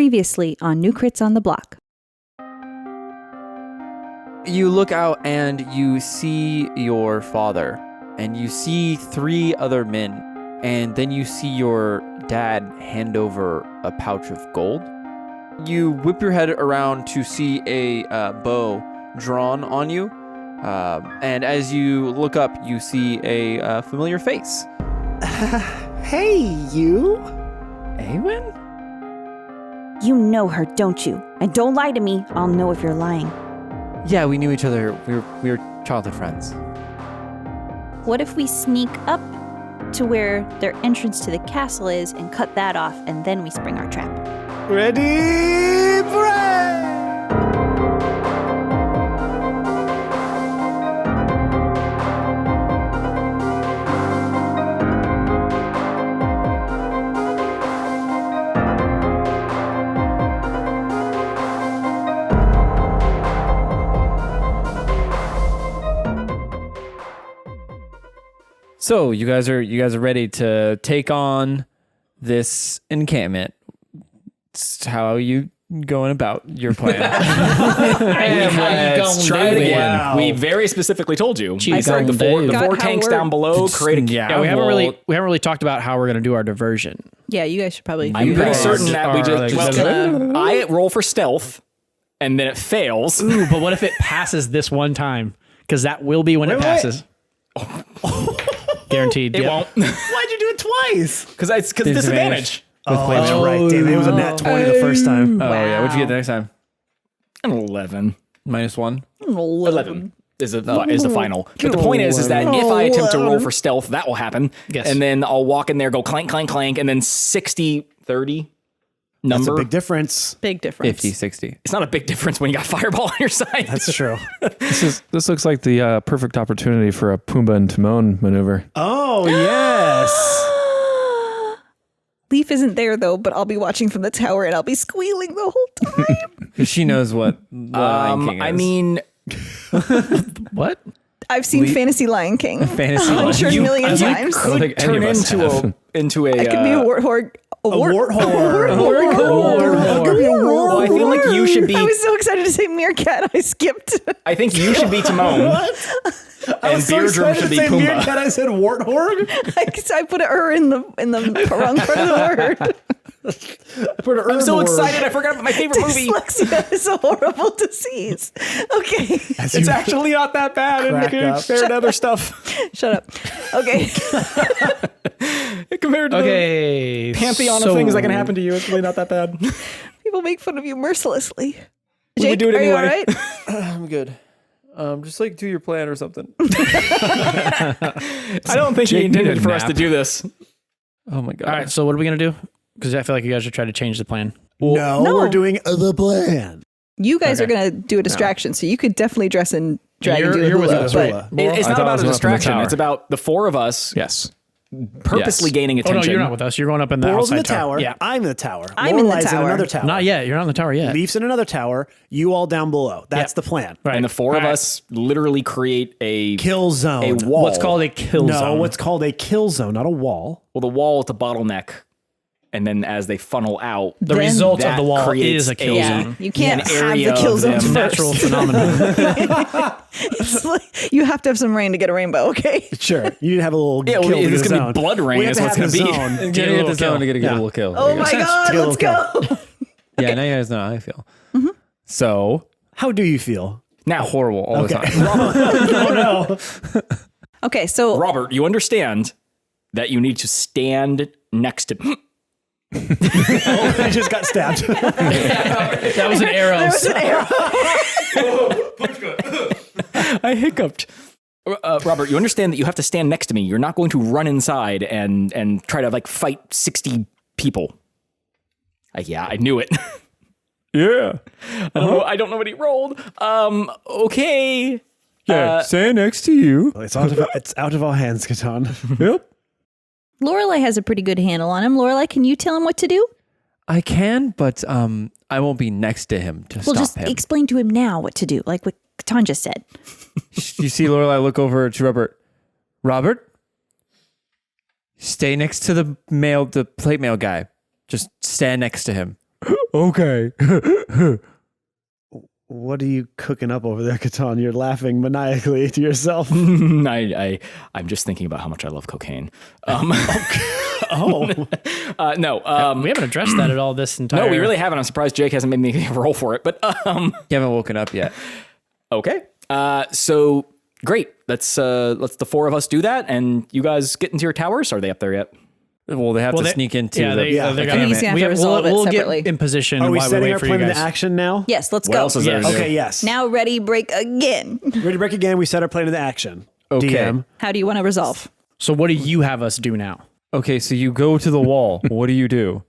Previously on New Crits on the Block. You look out and you see your father, and you see 3 other men, and then you see your dad hand over a pouch of gold. You whip your head around to see a bow drawn on you, and as you look up, you see a familiar face. Hey, you. Awen? You know her, don't you? And don't lie to me. I'll know if you're lying. Yeah, we knew each other. We were childhood friends. What if we sneak up to where their entrance to the castle is and cut that off, and then we spring our trap? Ready, bread! So you guys are ready to take on this encampment. How are you going about your plan? Let's try it again. Wow. We very specifically told you. I said the four tanks down below. Create a Yeah, we haven't really talked about how we're gonna do our diversion. Yeah, you guys should probably. I'm pretty guys certain that we are just. like- I roll for stealth, and then it fails. Ooh, but what if it passes this one time? Because that will be when it passes. Guaranteed. It Yep. won't Why'd you do it twice? because it's disadvantage. That's right. Damn, it was a nat 20 the first time. Oh yeah, what'd you get the next time? An 11. -1. 11 is the final. But the point is that if I attempt to roll for stealth, that will happen. Yes. And then I'll walk in there, go clank, clank, clank, and then 60, 30 That's number. a big difference. Big difference. 50, 60. It's not a big difference when you got fireball on your side. That's true. This looks like the perfect opportunity for a Pumbaa and Timon maneuver. Oh, yes. Leaf isn't there though, but I'll be watching from the tower and I'll be squealing the whole time. She knows what Lion King is. I mean, What? I've seen Fantasy Lion King. Fantasy I'm Lion sure a You- million you times. I don't think any turn of us have. into a. I could be a warthog. A warthog. Well, I feel like you should be. I was so excited to say meerkat. I skipped. I think you should be Timon. And Beardrum should be Pumbaa. I said warthog. I put a in the wrong part of the word. I'm so excited. I forgot about my favorite movie. Dyslexia is a horrible disease. Okay, It's actually not that bad Crack up. compared to other stuff. shut up. Okay, Compared to Okay. the pantheon of things that can happen to you, it's really not that bad. people make fun of you mercilessly. We Jake, would do it are you all anyway. right? I'm good. Just like do your plan or something. I don't think he Jake intended needed a for us to nap. do this. Oh my god. All right. So what are we gonna do? Because I feel like you guys should try to change the plan. No, we're doing the plan. You guys are Okay. gonna do a distraction, so you could definitely dress in drag and do You're the with hula. us, But Hula. It's I not thought I about was a up in the distraction. tower. It's about the 4 of us Yes. purposely Yes. gaining Oh attention. no, you're not with us. You're going up in the Borel's in outside the tower. Yeah. I'm in the tower. I'm in the Lorelai's tower. in another tower. Not yet. You're not in the tower yet. Leaf's in another tower. You all down below. That's Yep. the plan. Right. And the 4 of All right. us literally create a Kill zone. a wall. What's called a kill no, zone. what's called a kill zone, not a wall. Well, the wall is the bottleneck. And then as they funnel out, the Then result of that the wall creates is a kill yeah, zone. you can't An have area the kill of zones them. first. Natural phenomenon. It's like, you have to have some rain to get a rainbow. Okay. Sure. You need to have a little Yeah, kill well, to it's get a gonna be zone. blood rain We have is to what's have gonna the be. zone. Get Get a the little zone kill. to get a good little kill. Oh my god, To get a let's little go. Yeah, now you guys know how I feel. So How do you feel? Now, horrible all the Okay. time. Oh no. Okay, so Robert, you understand that you need to stand next to me. I just got stabbed. That was an arrow. there was an arrow. I hiccuped. Robert, you understand that you have to stand next to me. You're not going to run inside and try to like fight 60 people. Yeah, I knew it. Yeah. I don't know what he rolled. Okay. Yeah. Stand next to you. It's out of our hands, Catan. Yep. Lorelai has a pretty good handle on him. Lorelai, can you tell him what to do? I can, but I won't be next to him to Well, stop just him. explain to him now what to do, like what Catan just said. You see Lorelai look over to Robert. Robert, stay next to the plate mail guy. Just stand next to him. Okay. What are you cooking up over there, Catan? You're laughing maniacally to yourself. I'm just thinking about how much I love cocaine. Oh, No. We haven't addressed that at all this entire. No, we really haven't. I'm surprised Jake hasn't made me roll for it. But You haven't woken up yet. okay. So great. Let's the four of us do that, and you guys get into your towers. Are they up there yet? Well, they have to sneak into Yeah, the they're gonna. He's gonna have to resolve it we'll separately. get in position are we while we setting wait our for you plan into guys. action now? Yes, let's What go. else is there to do? Okay, yes. Now ready, break again. Ready to break again. We set our plan into action. Okay. DM. How do you want to resolve? So what do you have us do now? Okay, so you go to the wall. What do?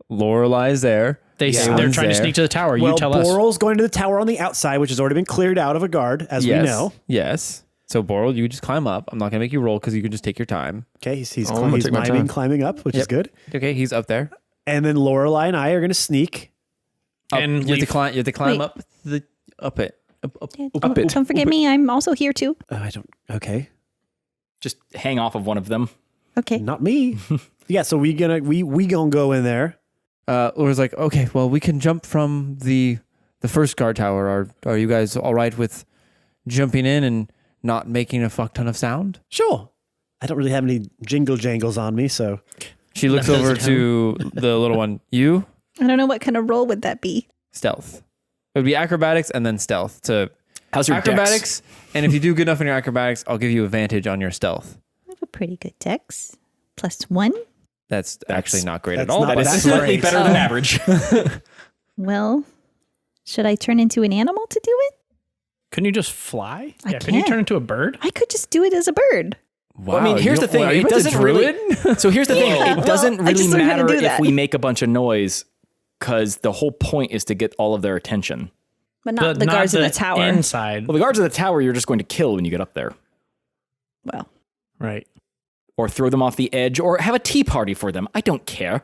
Lorelai's there. They're Aewen's trying to there. sneak to the tower. Well, You tell us. Borel's going to the tower on the outside, which has already been cleared out of a guard, as Yes. we know. Yes. So Borel, you just climb up. I'm not gonna make you roll because you can just take your time. Okay, he's I'm gonna take my miming time. climbing up, which is Yep. good. Okay, he's up there. And then Lorelai and I are going to sneak. And you have to leave. climb. You have to climb Wait. up the up it. Up Don't forget me. I'm also here too. I don't. Okay, Just hang off of one of them. Okay. not me. Yeah, so we gonna go in there. Laura's like, okay, well, we can jump from the first guard tower. Are you guys all right with jumping in and not making a fuck ton of sound? Sure. I don't really have any jingle jangles on me, so She looks That over doesn't to the little one. You I don't know what kind of roll would that be. stealth. It would be acrobatics and then stealth. To How's your acrobatics, and if you do good enough in your acrobatics, I'll give you advantage on your stealth. I have a pretty good dex. +1. That's actually not great at that's all. not That That's is certainly great. better than average. Well, should I turn into an animal to do it? Couldn't you just fly? I Couldn't you can't. turn into a bird? I could just do it as a bird. Wow, Well, I mean, here's the thing. are you It about to doesn't really. druid? So here's the thing. Yeah, It doesn't well, I really just learned how to matter do if that. we make a bunch of noise, because the whole point is to get all of their attention. But not the guards in the tower. Inside. Well, the guards of the tower, you're just going to kill when you get up there, Well, Right. or throw them off the edge, or have a tea party for them. I don't care.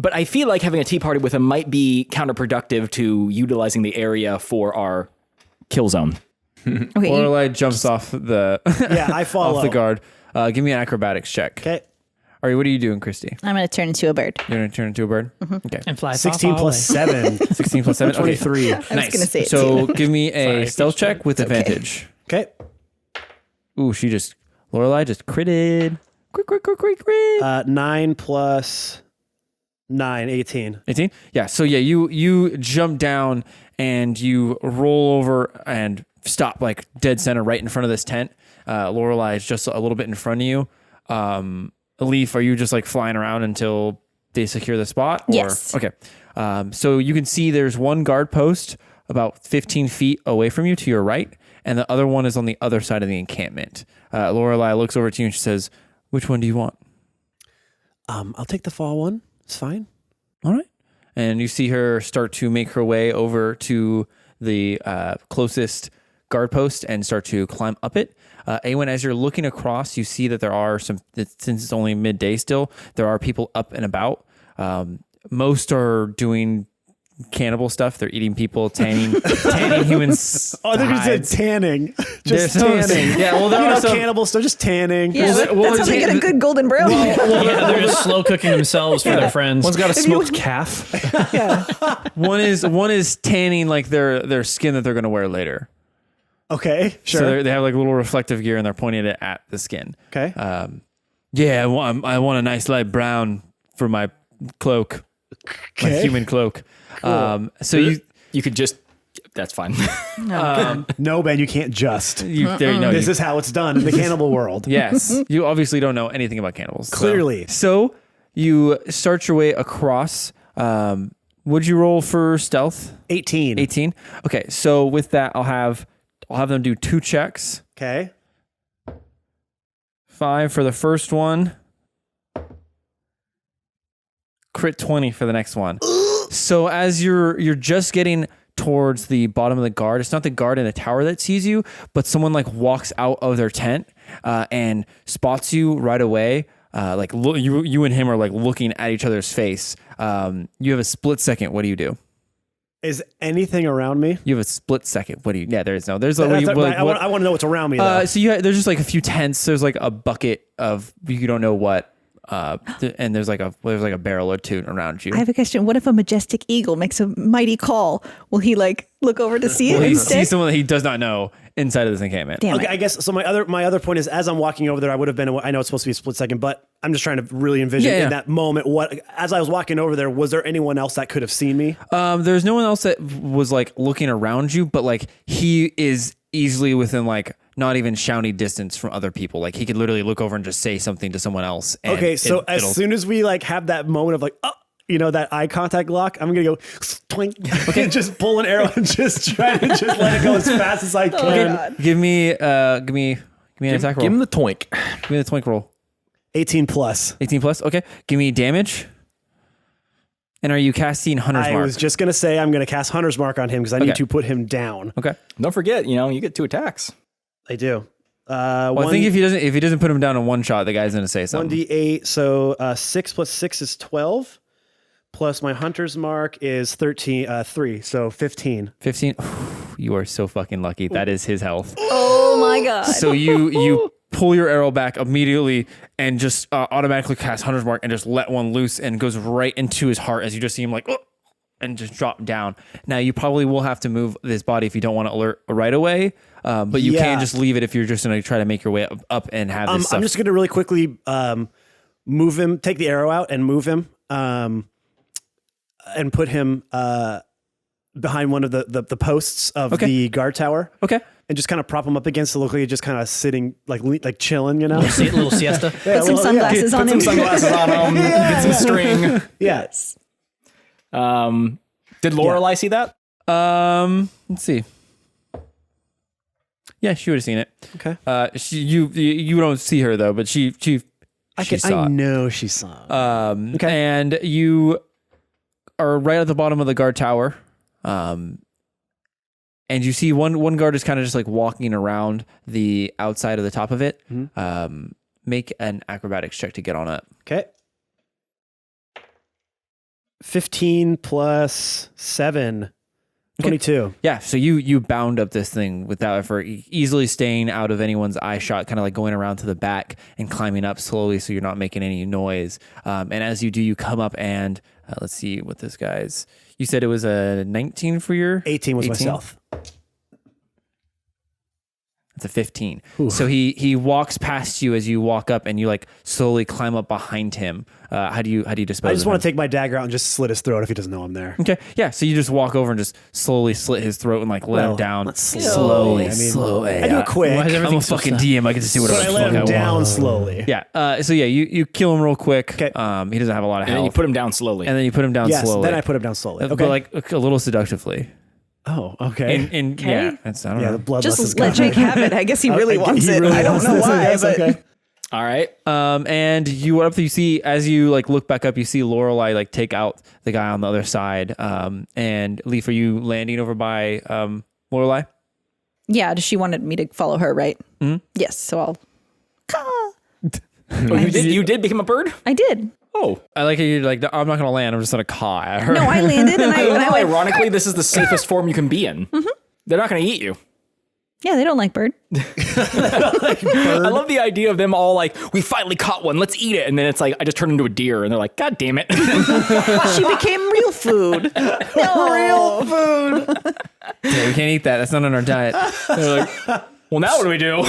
But I feel like having a tea party with them might be counterproductive to utilizing the area for our kill zone. okay. Lorelai jumps off the yeah, I follow. off the guard. Give me an acrobatics check. Okay, All right, what are you doing, Christy? I'm going to turn into a bird. You're gonna turn into a bird. Okay, And fly 16 far plus away. 7, 16 plus 7. Okay. 23. I was going to say it So too. give me a Sorry, stealth Peach Bird. check with advantage. Okay, Ooh, Lorelai just critted. Crit. 9 plus 9, 18. 18? Yeah. So yeah, you jump down and you roll over and stop like dead center right in front of this tent. Lorelai is just a little bit in front of you. Leaf, are you just like flying around until they secure the spot? Or? Yes. Okay. So you can see there's one guard post about 15 feet away from you to your right, and the other one is on the other side of the encampment. Lorelai looks over to you and she says, "Which one do you want?" I'll take the fall one. It's fine. All right. And you see her start to make her way over to the closest guard post and start to climb up it. Awen, as you're looking across, you see that there are some, since it's only midday still, there are people up and about. Most are doing cannibal stuff. They're eating people, tanning humans. Oh, they just said hides. tanning. There's Just some- tanning. Yeah, well, there you are know, some- cannibal stuff, just tanning. Yeah, that's how they get a good golden brown. Yeah, they're just slow cooking themselves for their friends. One's got a smoked calf. One is tanning like their skin that they're going to wear later. Okay, sure. So they have like a little reflective gear and they're pointing it at the skin. Okay. Yeah, I want a nice light brown for my cloak, my Okay. human cloak. So You could just. That's fine. No, Ben, you can't just. there you know. This is how it's done in the cannibal world. Yes, you obviously don't know anything about cannibals. Clearly. So you start your way across. Would you roll for stealth? 18. 18. Okay, so with that, I'll have them do 2 checks. Okay. 5 for the first one. Crit 20 for the next one. So as you're just getting towards the bottom of the guard, it's not the guard in the tower that sees you, but someone like walks out of their tent and spots you right away. You and him are like looking at each other's face. You have a split second. What do you do? Is anything around me? You have a split second. What do you? Yeah, there's no. There's That's a. right, I want to know what's around me, though. So there's just like a few tents. There's like a bucket of you don't know what. and there's like a barrel or two around you. I have a question. What if a majestic eagle makes a mighty call? Will he like look over to see it? Well, he instead? sees someone that he does not know inside of this encampment. Damn Okay, it. I guess so. My other point is, as I'm walking over there, I would have been. I know it's supposed to be a split second, but I'm just trying to really envision in that moment. What as I was walking over there, was there anyone else that could have seen me? There's no one else that was like looking around you, but like he is easily within like not even shouting distance from other people. Like he could literally look over and just say something to someone else. And Okay, so as soon as we like have that moment of like, oh, that eye contact lock, I'm gonna go twink, okay, just pull an arrow and just try to just let it go as fast as I can. give me an attack roll. Give him the twink. Give me the twink roll. 18 plus. 18 plus. Okay, give me damage. And are you casting Hunter's I Mark? was just gonna say I'm gonna cast Hunter's Mark on him because I need Okay. to put him down. Okay. Don't forget, you get 2 attacks. I do. Well, I think if he doesn't put him down in one shot, the guy's gonna say something. 1d8, so 6 plus 6 is 12. Plus my Hunter's Mark is 3, so 15. 15. You are so fucking lucky. That is his health. Oh my god. So you pull your arrow back immediately and just automatically cast Hunter's Mark and just let one loose and goes right into his heart as you just see him like, oh, and just drop down. Now you probably will have to move this body if you don't want to alert right away, but you can just leave it if you're just going to try to make your way up and have this stuff. I'm just going to really quickly move him, take the arrow out and move him, and put him behind one of the posts of the guard tower. Okay. And just kind of prop him up against the look like he's just kind of sitting like chilling, Little siesta. Put some sunglasses on him. Put some sunglasses on him. Get some string. Yes. Did Lorelai see that? Let's see. Yeah, she would have seen it. Okay. You don't see her though, but she saw I it. know she saw it. And you are right at the bottom of the guard tower. And you see one guard is kind of just like walking around the outside of the top of it. Mm-hmm. Make an acrobatics check to get on it. Okay. 15 plus 7. 22. Yeah, so you bound up this thing without effort, easily staying out of anyone's eye shot, kind of like going around to the back and climbing up slowly so you're not making any noise. And as you do, you come up and let's see what this guy's. You said it was a 19 for your 18 was myself. It's a 15. Ooh. So he walks past you as you walk up, and you like slowly climb up behind him. How do you dispose? I just want to take my dagger out and just slit his throat if he doesn't know I'm there. Okay, yeah. So you just walk over and just slowly slit his throat and like let him down slowly. I do it quick. I'm a fucking DM. I get to see what I let him down slowly. Yeah. So yeah, you kill him real quick. Okay. He doesn't have a lot of health. And you put him down slowly. And then you put him down slowly. Then I put him down slowly. Okay. But like a little seductively. Oh, okay. Yeah, I don't know. The bloodlust is Just let gone. Jake have it. I guess he really wants He it. really I don't wants know this, I why, guess. but Okay. All right. And you went up. You see, as you like look back up, you see Lorelai like take out the guy on the other side. And Leaf, are you landing over by Lorelai? yeah, she wanted me to follow her, right? Mm-hmm. Yes, so I'll. Oh, you did become a bird? I did. Oh. I like how you're like, I'm not gonna land. I'm just gonna caw at her. No, I landed and I went. Ironically, this is the safest form you can be in. Mm-hmm. They're not going to eat you. Yeah, they don't like bird. I love the idea of them all like, we finally caught one. Let's eat it. And then it's like, I just turned into a deer. And they're like, God damn it. She became real food. No. Real food. Yeah, we can't eat that. That's not on our diet. They're like, well, now what do we do?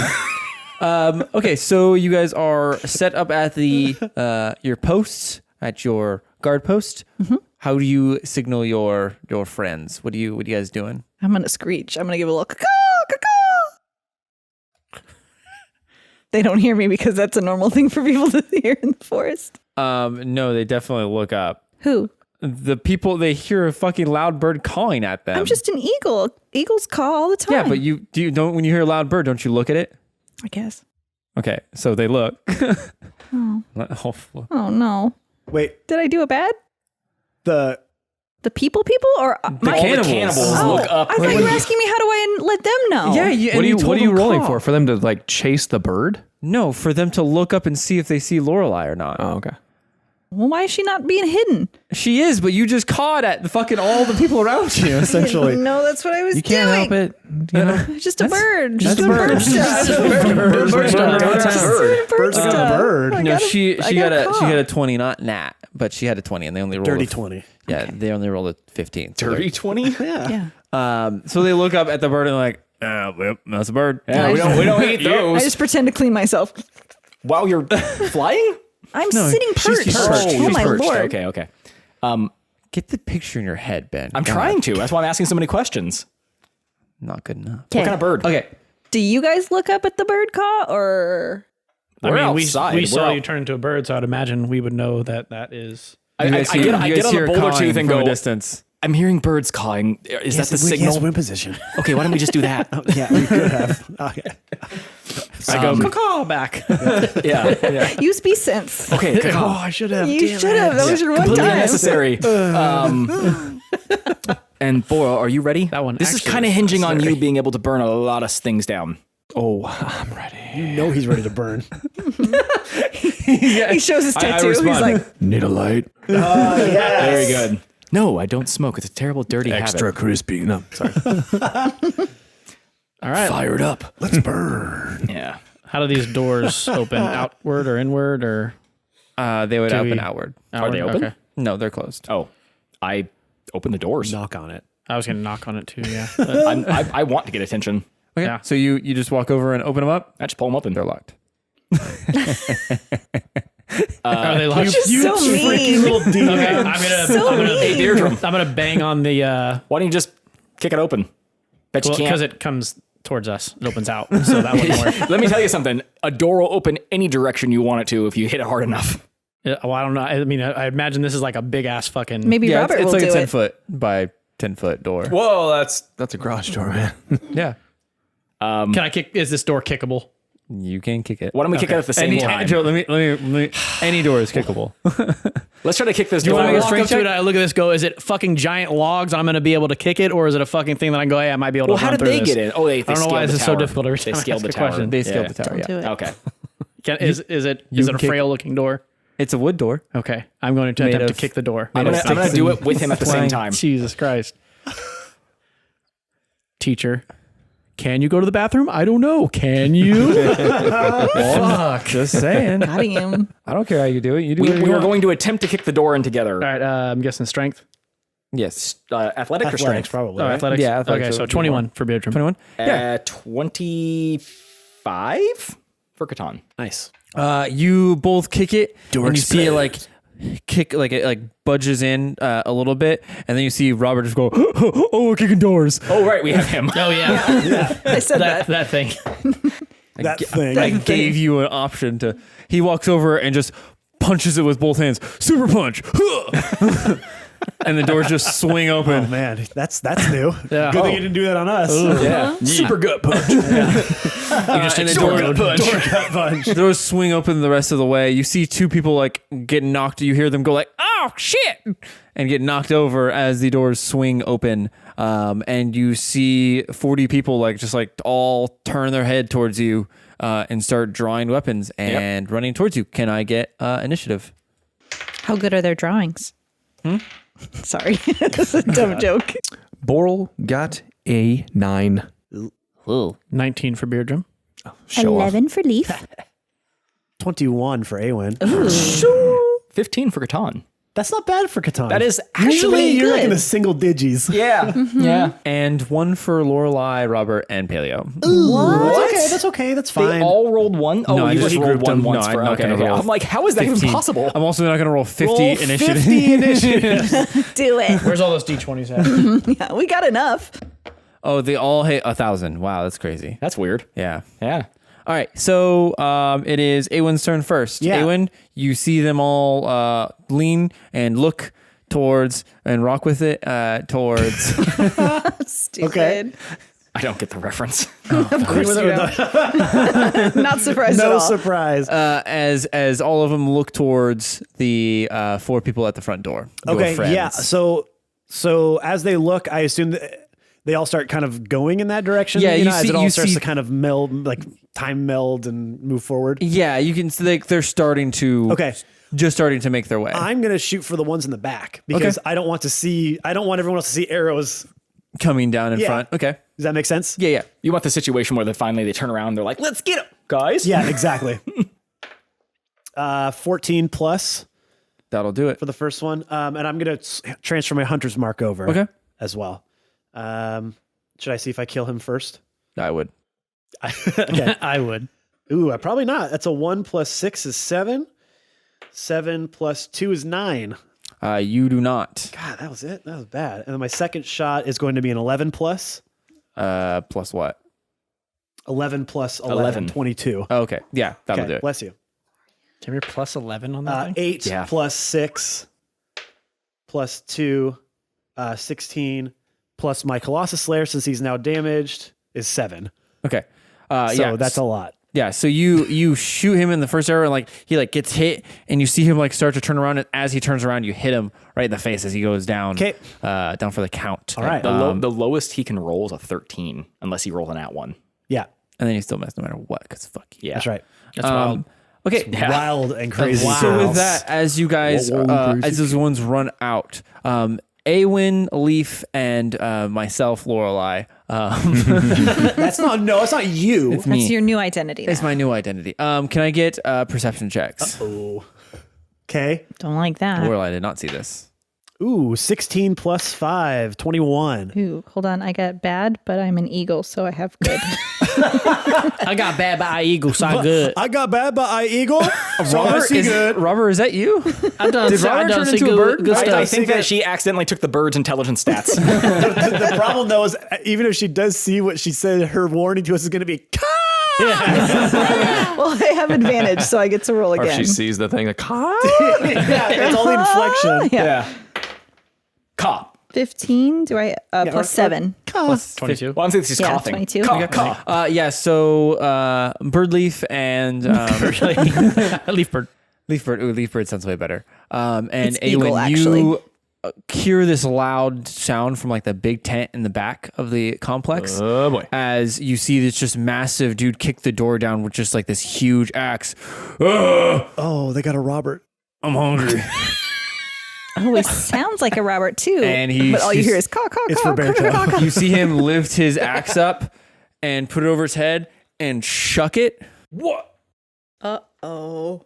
Okay, so you guys are set up at the your posts, at your guard post. Mm-hmm. How do you signal your friends? What are you guys doing? I'm going to screech. I'm going to give a little caw, caw. They don't hear me because that's a normal thing for people to hear in the forest. No, they definitely look up. Who? The people, they hear a fucking loud bird calling at them. I'm just an eagle. Eagles call all the time. Yeah, but you don't when you hear a loud bird, don't you look at it? I guess. Okay, so they look. Oh no. Wait, Did I do it bad? the people or The cannibals. look up. I thought you were asking me how do I let them know? Yeah, What are you rolling for? For them to like chase the bird? No, for them to look up and see if they see Lorelai or not. Oh, okay. Well, why is she not being hidden? She is, but you just caught at the fucking all the people around you, essentially. No, that's what I was You can't help doing. it. You know? It's just a bird. that's Just a doing bird. bird stuff. Birds are Just doing Birds are stuff. a bird. I No, got a- she I got got a 20, not nat, but she had a 20, and they only rolled Dirty a, 20. Yeah, they only rolled a 15. So Dirty 20? Yeah. so they look up at the bird and like, well, that's a bird. Yeah, we don't eat I those. just pretend to clean myself. While you're flying? I'm sitting perched. perched. Oh, She's my perched. lord. Okay. Get the picture in your head, Ben. I'm God, trying to. That's why I'm asking so many questions. Not good enough. What kind of bird? Okay. Do you guys look up at the bird call or? I We're mean, outside. we We're saw out. you turn into a bird, so I'd imagine we would know that that is. I get on the boulder tooth and go, distance. I'm hearing birds calling. Is that the signal? Yes, we're in position. Okay, why don't we just do that? Yeah, we could have. Okay. I go caw back. Yeah. Use be sense. Okay, Oh, I should have. You should have. That was your one completely time. unnecessary. And Borel, are you ready? That one This is actually kind of was hinging on necessary. you being able to burn a lot of things down. Oh, I'm ready. You know he's ready to burn. He shows his tattoo. He's respond. like, Need a light. Very good. No, I don't smoke. It's a terrible, dirty habit. crispy. No, sorry. All right. Fired up. Let's burn. Yeah. How do these doors open? Outward or inward or They would Do open we- outward. outward? they open? Okay. No, they're closed. Oh, I open the doors. Knock on it. I was gonna knock on it too. Yeah. I want to get attention. Okay. Yeah. So you just walk over and open them up. I just pull them open. They're locked. Are they locked? you're so mean. Little D. Okay, I'm gonna. So I'm gonna, mean. Deirdre, I'm gonna bang on the why don't you just kick it open? Bet you because can't. it comes towards us. It opens out, so that wouldn't work. Let me tell you something. A door will open any direction you want it to if you hit it hard enough. Well, I don't know. I mean, I imagine this is like a big ass fucking. Maybe Yeah, Robert it's will like do a 10 it. foot by 10 foot door. Whoa, that's a garage door, man. Yeah. Can I kick? Is this door kickable? You can kick it. Why don't we kick it at the same time? Joe, let me. Any door is kickable. Let's try to kick this Do door. I make a walk strength up to check? it? I look at this. Go. Is it fucking giant logs? I'm gonna be able to kick it, or is it a fucking thing that I can go? Hey, I might be able to. Well, how run did through they this? get in? Oh, they I don't know why scaled this the is so tower. difficult every time. They I scaled ask the a tower. question. They scaled Yeah. the tower. Don't do it. Okay. Is it can a kick- frail looking door? It's a wood door. Okay, I'm going to Made attempt to of- kick the door. I'm gonna do it with him at the same time. Jesus Christ. Teacher, can you go to the bathroom? I don't know. Can you? Fuck. Just saying. Got him. I don't care how you do it. You do We whatever you were want. going to attempt to kick the door in together. All right, I'm guessing strength. Yes. Athletic or Athletics, strength? probably. Oh, right? athletics. Yeah, athletics, Okay, so so 21 for Beardrum. 21. Yeah. 25 for Catan. Nice. You both kick it, and you see it like kick, like it like budges in a little bit, and then you see Robert just go, "Oh, we're kicking doors." Oh, right, we have him. Oh yeah, I said that. that thing. That thing. I gave you an option to. He walks over and just punches it with both hands. Super punch. And the doors just swing Oh open. man, that's new. Yeah. Good thing you didn't do that on us. Yeah. Super gut punch. You just and the door door, gut punch. Door gut punch. the doors swing open the rest of the way. You see two people like get knocked. You hear them go like, "Oh shit!" and get knocked over as the doors swing open. And you see 40 people like just like all turn their head towards you and start drawing weapons and running towards you. Can I get initiative? How good are their drawings? Sorry. That's a dumb joke. Borel got a 9. 19 for Beardrum. Show off. 11 for Leaf. 21 for Awen. 15 for Catan. That's not bad for Catan. That is Usually actually you're like in good. the single digits. Yeah. Yeah. And one for Lorelei, Robert, and Paleo. That's okay. That's fine. They all rolled one? Oh, No, I you just just rolled grouped one them. once No, for I'm not okay. gonna roll I'm like, how is that even 15. possible? I'm also not going to roll 50 Roll initiative. 50 initiative. Do it. Where's all those d20s at? Yeah, we got enough. Oh, they all hit 1,000. Wow, that's crazy. That's weird. Yeah. Yeah. All right, so it is Awen's turn first. Yeah. Awen, you see them all lean and look towards and rock with it towards. Stupid. Okay. I don't get the reference. Of course you don't. Not surprised at No all. surprise. as all of them look towards the 4 people at the front door. Your Okay, friends. yeah. So as they look, I assume that they all start kind of going in that direction. Yeah, you as see- it all you starts see- to kind of meld, like time meld and move forward. Yeah, you can see they're starting to. Okay. just starting to make their way. I'm going to shoot for the ones in the back because I don't want everyone else to see arrows coming down in front. Okay. Does that make sense? Yeah. You want the situation where they turn around, they're like, let's get him, guys. Yeah, exactly. 14 plus That'll do it. for the first one. And I'm going to transfer my hunter's mark over as well. Should I see if I kill him first? I would. Okay. I would. Ooh, probably not. That's a 1 plus 6 is 7. 7 plus 2 is 9. You do not. God, that was it. That was bad. And then my second shot is going to be an 11 plus. Plus what? 11 plus 11. 22. Oh, okay. Yeah, that'll do it. Bless you. Can we plus 11 on that thing? 8 plus 6 plus 2, 16 plus my Colossus Slayer, since he's now damaged, is 7. Okay. So that's a lot. Yeah, so you shoot him in the first arrow, and like he like gets hit, and you see him like start to turn around, and as he turns around, you hit him right in the face as he goes down. Okay. Down for the count. All right. The lowest he can roll is a 13, unless he rolls an @1. Yeah, and then you still miss no matter what, because fuck you. Yeah, that's right. That's wild. Okay. Wild and crazy. So with that, as you guys, as those ones run out, Awen, Leaf, and myself, Lorelei. That's not you. It's me. That's your new identity. It's now. my new identity. Can I get perception checks? Oh. Okay. Don't like that. Lorelei did not see this. Ooh, 16 plus 5, 21. Ooh, hold on. I got bad, but I'm an eagle, so I have good. I got bad by eagle, so I'm good. I got bad by I eagle. So I see good. Robert, is that you? I done, Did I Robert done turn see into a bird? good I stuff. think that she accidentally took the bird's intelligence stats. The problem though is even if she does see what she said, her warning to us is going to be Well, I have advantage, so I get to roll Or if again. she sees the thing, like, yeah, it's all the inflection. Yeah. Cop. 15. Do I plus 7? Plus 22. Well, I'm saying she's Yeah, coughing. 22. Cough. Yeah, so Birdleaf and Leafbird. Leafbird. Ooh, Leafbird sounds way better. And It's eagle, Awen, actually. you hear this loud sound from like the big tent in the back of the complex. oh boy. As you see this just massive dude kick the door down with just like this huge axe. "Ugh, Oh, they got a Robert. I'm hungry. Oh, he sounds like a Robert, too. And he's but all you just- hear is caw, caw, It's caw, Roberto. caw, caw, caw. You see him lift his axe up and put it over his head and shuck it. What? Uh-oh.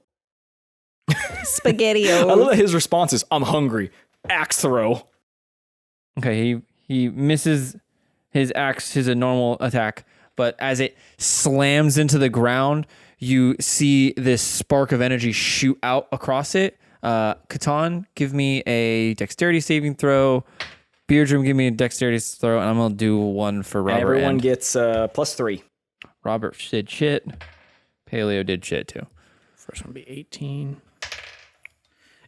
I Spaghetti-o. love that his response is, I'm hungry. Axe throw. Okay, he misses his axe, his normal attack, but as it slams into the ground, you see this spark of energy shoot out across it. Catan, give me a dexterity saving throw. Beardrum, give me a dexterity throw, and I'm gonna do one for Robert. Everyone and gets plus 3. Robert did shit. Paleo did shit too. First one would be 18.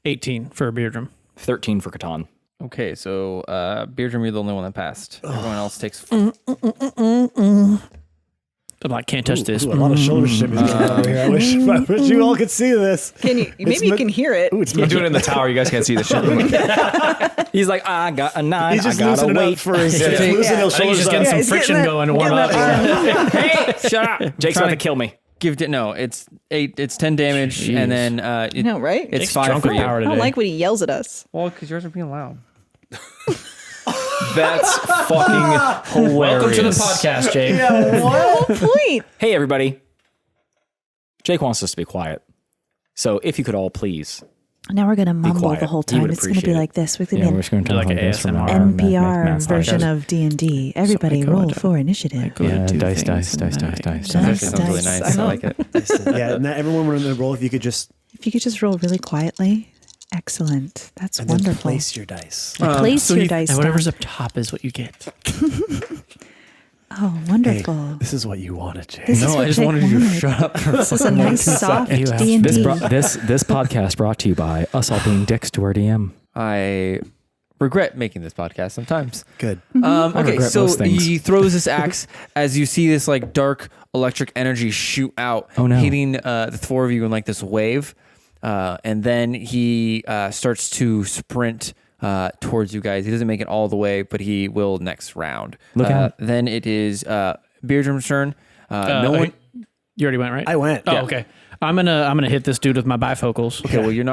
18 for a Beardrum. 13 for Catan. Okay, so Beardrum, you're the only one that passed. Everyone else takes. I'm like, can't touch this. Ooh, a lot of shoulder shimmies going on over here. I wish you all could see this. Can you? Maybe you can hear it. Ooh, it's I'm doing it in the tower. You guys can't see the shit. He's like, I got a 9. He's just I got to loosening up wait. for his Yeah. loosening Yeah. those I think he's shoulders just up. getting some he's friction getting going to warm getting up. that arm. Hey, shut up. Jake's about to kill me. Give it. No, it's 8. It's 10 damage, and then I know, right? it's Jake's 5 drunk for with you. power I don't today. like when he yells at us. Well, because yours are being loud. That's fucking hilarious. Welcome to the podcast, Jake. Yeah, what? Whole point. Hey, everybody. Jake wants us to be quiet. So if you could all please. Now we're going to mumble quiet. the whole He time. would It's going to be appreciate it. like this. We're going to be just going to like an ASMR. NPR version of D&D. Everybody roll for initiative. Yeah, dice. That actually sounds really Dice. nice. I like it. Yeah, and that everyone were in the roll. If you could just If you could just roll really quietly. Excellent. That's and then wonderful. place your dice. Place so your you- dice And whatever's down. up top is what you get. Oh, wonderful. This is what you wanted, Jay. This is No, what I just Jake wanted you to wanted. shut up. For This is a nice, soft You have- D&D. This podcast brought to you by us all being dicks to our DM. I regret making this podcast sometimes. Good. Okay, regret so most things. he throws this axe as you see this like dark electric energy shoot out, Oh, no. hitting the 4 of you in like this wave, and then he starts to sprint towards you guys. He doesn't make it all the way, but he will next round. Look out. Then it is Beardrum's turn. No one. You already went, right? I went. Oh, Yeah. okay. I'm gonna hit this dude with my bifocals. Okay, well you're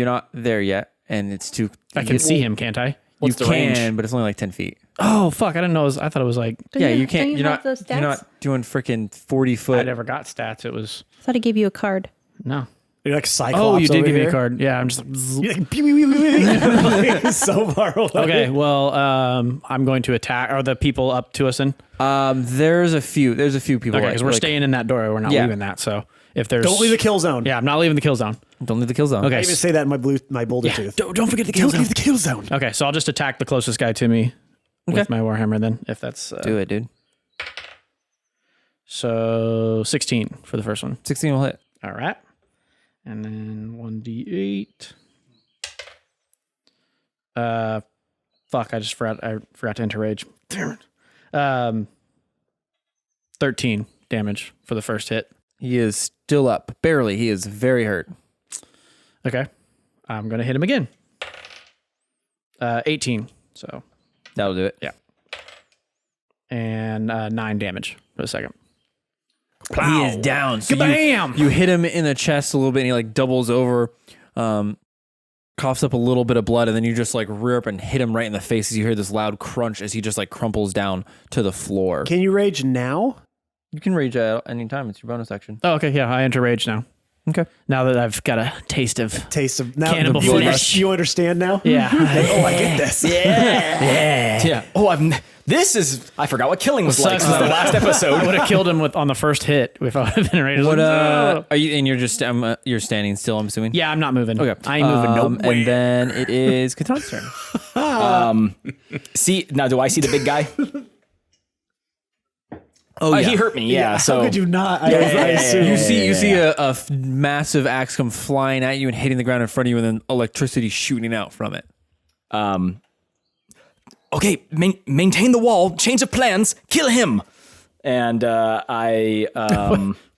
not there yet, and it's too. I can see him, can't I? You can, but it's only like 10 feet. Oh fuck! I didn't know. I thought it was like. Yeah, you can't. Don't You're have those not stats? doing freaking 40 I foot. never got stats. It was I thought I gave you a card. no. You're like Cyclops. Oh, you did over give me here. a card. Yeah, I'm just. You're like, pew, pew, pew, pew, pew. So far away. Okay, well, I'm going to attack. Are the people up to us in? There's a few people. Okay, because we're staying in that door. We're not leaving that. So if there's Don't leave the kill zone. yeah, I'm not leaving the kill zone. Don't leave the kill zone. Okay, I even say that in my boulder tooth. don't forget the kill Don't zone. leave the kill zone. Okay, so I'll just attack the closest guy to me with my warhammer then, if that's Do it, dude. So 16 for the first one. 16 will hit. All right, and then 1d8. Fuck! I forgot to enter rage. Damn it. 13 damage for the first hit. He is still up, barely. He is very hurt. Okay, I'm gonna hit him again. 18. So That'll do it. yeah, and 9 damage for the second. He is down. So you hit him in the chest a little bit, and he like doubles over, coughs up a little bit of blood, and then you just like rear up and hit him right in the face as you hear this loud crunch as he just like crumples down to the floor. Can you rage now? You can rage at any time. It's your bonus action. Oh, okay, yeah, I enter rage now. Okay. Now that I've got a taste of Taste of now. Cannibal you flesh. You understand now? yeah, Oh, I get this. Yeah. Oh, I forgot what killing was like Sucks since the that- last episode. would have killed him on the first hit if I would have been raged. What are you? And you're just you're standing still. I'm assuming. Yeah, I'm not moving. Okay. I ain't moving. Nope. And then it is Katan's turn. See, now do I see the big guy? Oh He hurt me. Yeah. How So could you not? I assume. You see a massive axe come flying at you and hitting the ground in front of you, and then electricity shooting out from it. okay, maintain the wall. Change of plans. Kill him. And I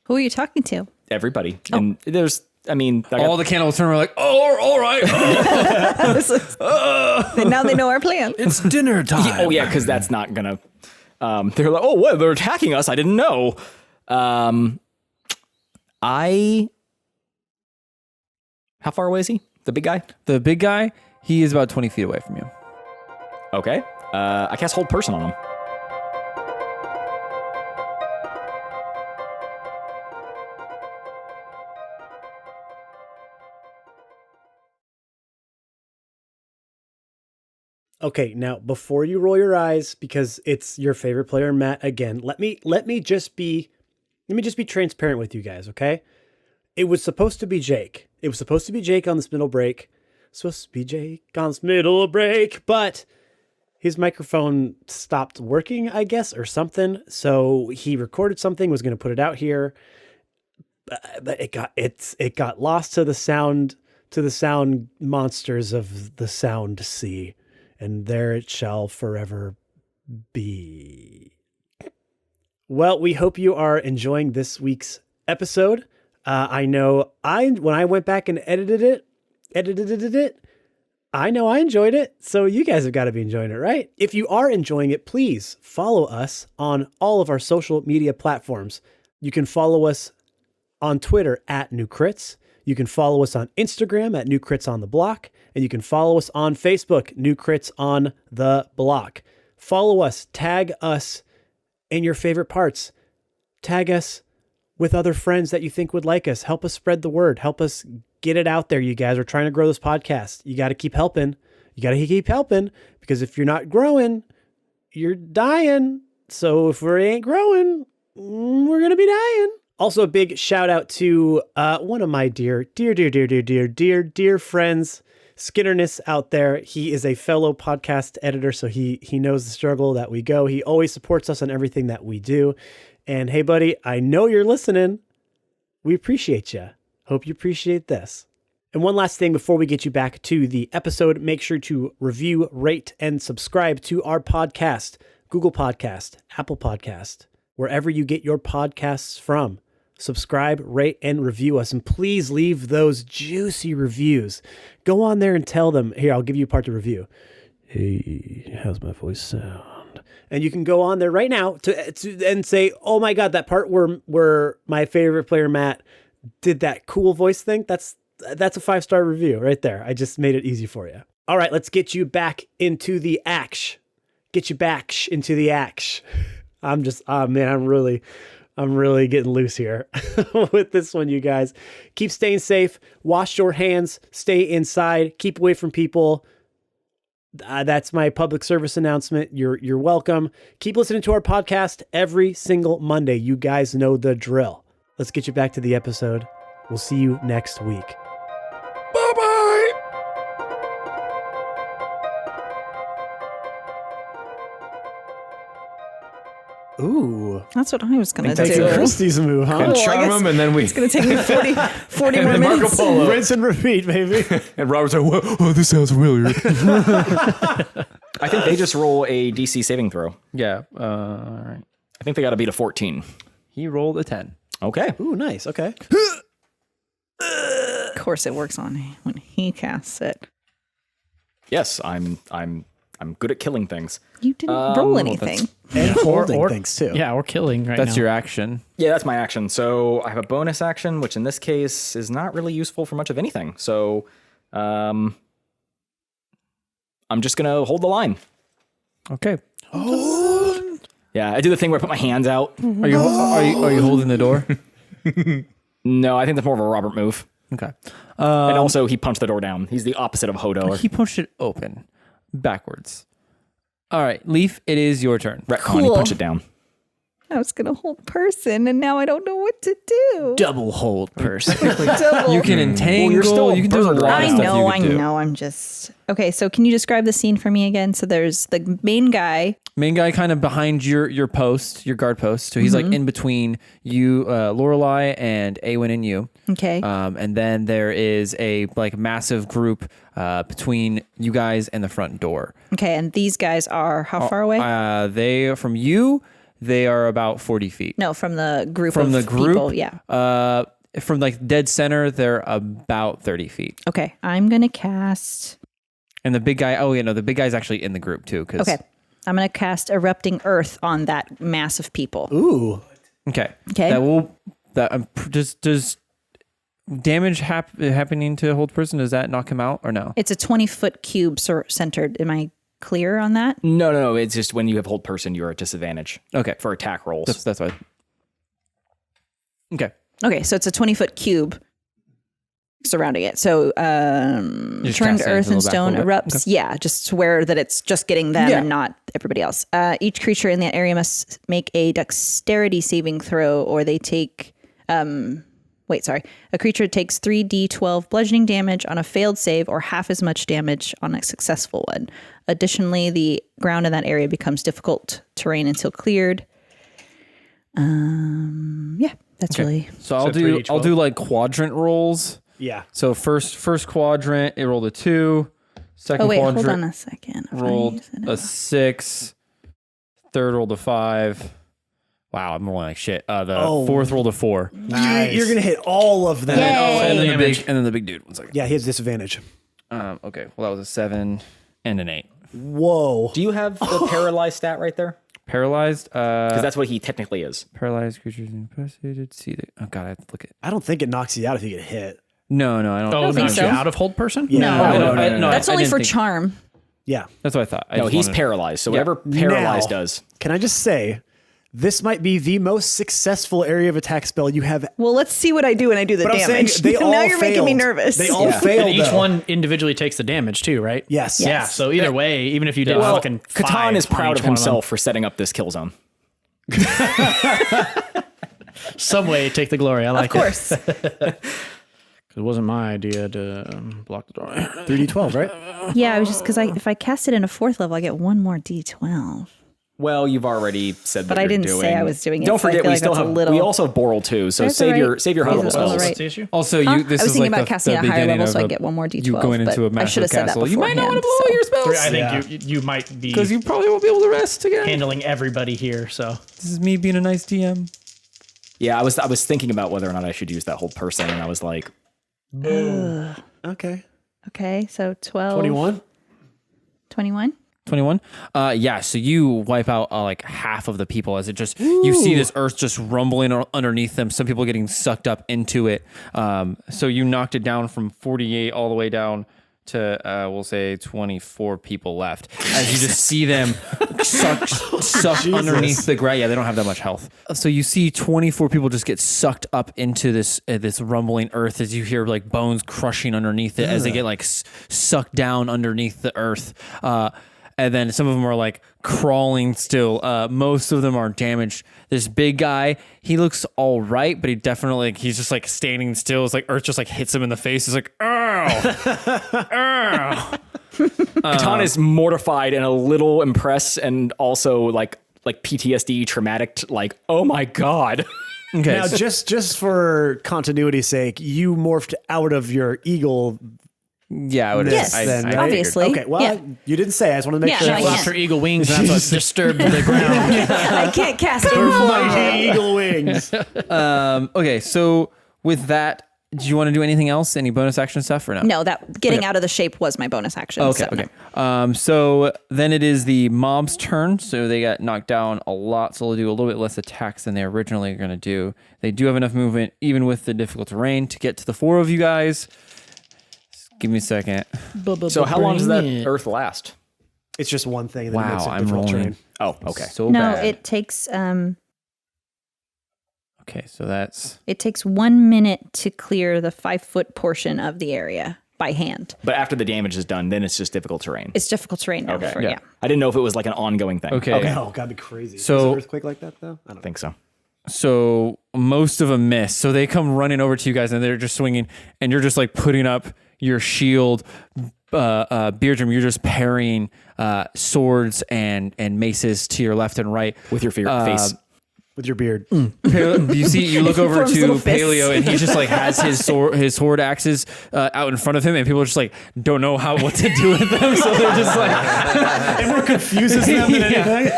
Who are you talking to? everybody. And there's. I mean, I got- All the cannibals turn around like, oh, all right. And now they know our plan. It's dinner time. Yeah, oh yeah, because that's not gonna. They're like, oh, what? They're attacking us. I didn't know. How far away is he? The big guy? The big guy, he is about 20 feet away from you. Okay. I cast hold person on him. Okay, now before you roll your eyes, because it's your favorite player, Matt, again, let me just be transparent with you guys, okay? It was supposed to be Jake. It was supposed to be Jake on this middle break. Supposed to be Jake on this middle break, but his microphone stopped working, I guess, or something. So he recorded something, was going to put it out here, but it got lost to the sound monsters of the sound sea. And there it shall forever be. Well, we hope you are enjoying this week's episode. I know when I went back and edited it, I know I enjoyed it. So you guys have got to be enjoying it, right? If you are enjoying it, please follow us on all of our social media platforms. You can follow us on Twitter at New Crits. You can follow us on Instagram at New Crits on the Block. And you can follow us on Facebook, New Crits on the Block. Follow us, tag us in your favorite parts. Tag us with other friends that you think would like us. Help us spread the word. Help us get it out there, you guys. We're trying to grow this podcast. You got to keep helping. You got to keep helping, because if you're not growing, you're dying. So if we ain't growing, we're going to be dying. Also, a big shout out to one of my dear friends, Skinnerness out there. He is a fellow podcast editor, so he knows the struggle that we go. He always supports us on everything that we do. And hey, buddy, I know you're listening. We appreciate you. Hope you appreciate this. And one last thing before we get you back to the episode, make sure to review, rate, and subscribe to our podcast, Google Podcast, Apple Podcast, wherever you get your podcasts from. Subscribe, rate, and review us. And please leave those juicy reviews. Go on there and tell them, here, I'll give you a part to review. Hey, how's my voice sound? And you can go on there right now to and say, oh my God, that part where my favorite player, Matt, did that cool voice thing. That's a 5-star review right there. I just made it easy for you. All right, let's get you back into the action. Get you back into the action. I'm really getting loose here with this one, you guys. Keep staying safe. Wash your hands. Stay inside. Keep away from people. That's my public service announcement. You're welcome. Keep listening to our podcast every single Monday. You guys know the drill. Let's get you back to the episode. We'll see you next week. Bye-bye. Ooh. That's what I was going to Take do. Christie's move, huh? And Well, I charm guess him, and then we. It's going to take me 40 more minutes. Rinse and repeat, baby. And Robert's like, "Oh, this sounds familiar." I think they just roll a DC saving throw. Yeah. All right. I think they got to beat a 14. He rolled a 10. Okay. Ooh, nice. Okay. Of course, it works on when he casts it. Yes, I'm good at killing things. You didn't roll anything. And holding or- things, too. Yeah, we're killing right That's now. your action. Yeah, that's my action. So I have a bonus action, which in this case is not really useful for much of anything. So I'm just gonna hold the line. Okay. Yeah, I do the thing where I put my hands out. Are you holding the door? No, I think that's more of a Robert move. Okay. And also, he punched the door down. He's the opposite of Hodor. He pushed it open, backwards. All right, Leaf. It is your turn. Retcon, he Cool. punched it down. I was going to hold person, and now I don't know what to do. double hold person. Double. You can entangle. Well, you're still a you can do a bird, lot right? of I stuff know, you I can do. know. I'm just okay. So, can you describe the scene for me again? So, there's the main guy. Main guy kind of behind your post, your guard post. So he's like in between you, Lorelai, and Awen and you. Okay. And then there is a like massive group between you guys and the front door. Okay. And these guys are how far away? They are from you. They are about 40 feet. No, from the group From of the group, people. Yeah. From like dead center, they're about 30 feet. Okay. I'm going to cast. And the big guy, the big guy's actually in the group too. Okay. I'm going to cast Erupting Earth on that mass of people. Ooh. Okay. Okay. Does damage happening to hold person, does that knock him out or no? It's a 20-foot cube centered. Am I clear on that? No. It's just when you have hold person, you're at disadvantage. Okay. For attack rolls. That's why. Okay. Okay. So it's a 20-foot cube surrounding it. So just turned cast it earth a and little back a stone little bit. erupts. Yeah, just swear that it's just getting them and not everybody else. Each creature in that area must make a dexterity saving throw, or they take. A creature takes 3d12 bludgeoning damage on a failed save, or half as much damage on a successful one. Additionally, the ground in that area becomes difficult terrain until cleared. Yeah, that's really. So I'll do like quadrant rolls. Yeah. So first quadrant, it rolled a 2. Second Oh wait, quadrant hold on a second. rolled a 6. Third rolled a 5. Wow, I'm rolling like shit. The fourth rolled a 4. Nice. You're going to hit all of them. And then the big dude. 1 second. Yeah, he has disadvantage. Okay. Well, that was a 7 and an 8. Whoa. Do you have the paralyzed stat right there? Paralyzed. Because that's what he technically is. Paralyzed creatures incapacitated. See the. Oh god, I have to look at. I don't think it knocks you out if you get hit. No, I don't. Oh, think knocks so. you out of hold person? Yeah. No, That's I only didn't for think- charm. Yeah. That's what I thought. No, he's paralyzed. So whatever paralyzed Now, does. Can I just say, this might be the most successful area of attack spell you have. Well, let's see what I do when I do the But I'm damage. saying they all now you're making me failed. nervous. They all failed. And each though. one individually takes the damage too, right? Yes. Yeah. So either way, even if you did Well, fucking Catan 5 is on proud each of one them, himself for setting up this kill zone. some way, take the glory. I like Of course. it. It wasn't my idea to block the door. 3d12, right? Yeah, it was just because if I cast it in a 4th level, I get 1 more d12. Well, you've already said that But I you're didn't doing. say I was doing it, Don't so I forget, feel we like still that's a have. little- We also have Borel too. So That's save all your right. save your high level Is it all spells. right? What's the issue? Also, Huh? you. This I was is thinking like about casting the at a higher beginning level, of so I a- get 1 more d12. You going into a but I should massive have said that castle. You might not want to beforehand, blow your so- spells. I think you might be because you probably won't be able to rest again. handling everybody here. So This is me being a nice DM. Yeah, I was thinking about whether or not I should use that whole person, and I was like, Okay. Okay, so 12. 21? 21? 21. Yeah, so you wipe out like half of the people as it just you see this earth just rumbling underneath them. Some people getting sucked up into it. So you knocked it down from 48 all the way down to we'll say 24 people left as you just see them suck underneath the ground. Yeah, they don't have that much health. So you see 24 people just get sucked up into this rumbling earth as you hear like bones crushing underneath it as they get like sucked down underneath the earth. And then some of them are like crawling still. Most of them are damaged. This big guy, he looks all right, but he's just like standing still. It's like earth just like hits him in the face. He's like, ow. Catan is mortified and a little impressed and also like PTSD traumatic, like, oh my God. Okay. Now, just for continuity's sake, you morphed out of your eagle. Yeah, I would. Yes, right? obviously. Okay, well, you didn't say. I just want to make sure. no, I Flapped her eagle wings, and that's what disturbed the ground. I can't cast it. Mighty eagle wings. Okay, so with that, do you want to do anything else? Any bonus action stuff or no? No, that getting out of the shape was my bonus action. Okay, so okay. no. So then it is the mob's turn. So they got knocked down a lot, so they'll do a little bit less attacks than they originally were going to do. They do have enough movement, even with the difficult terrain, to get to the 4 of you guys. Give me a second. So how long does that earth last? It's just one thing. And then it makes it I'm difficult rolling. terrain. Oh, okay. So No, bad. it takes Okay, so that's... it takes 1 minute to clear the 5-foot portion of the area by hand. But after the damage is done, then it's just difficult terrain. It's difficult terrain now. Okay. Yeah. I didn't know if it was like an ongoing thing. Okay. Oh, that'd be crazy. So- Is an earthquake like that though? I don't I think so. So most of them miss. So they come running over to you guys and they're just swinging and you're just like putting up your shield. Beardrum, you're just parrying swords and maces to your left and right. With your face. with your beard. You look over Forms to little fists. Paleo and he just like has his sword axes out in front of him and people just like don't know what to do with them. So they're just like It more confuses them than anything.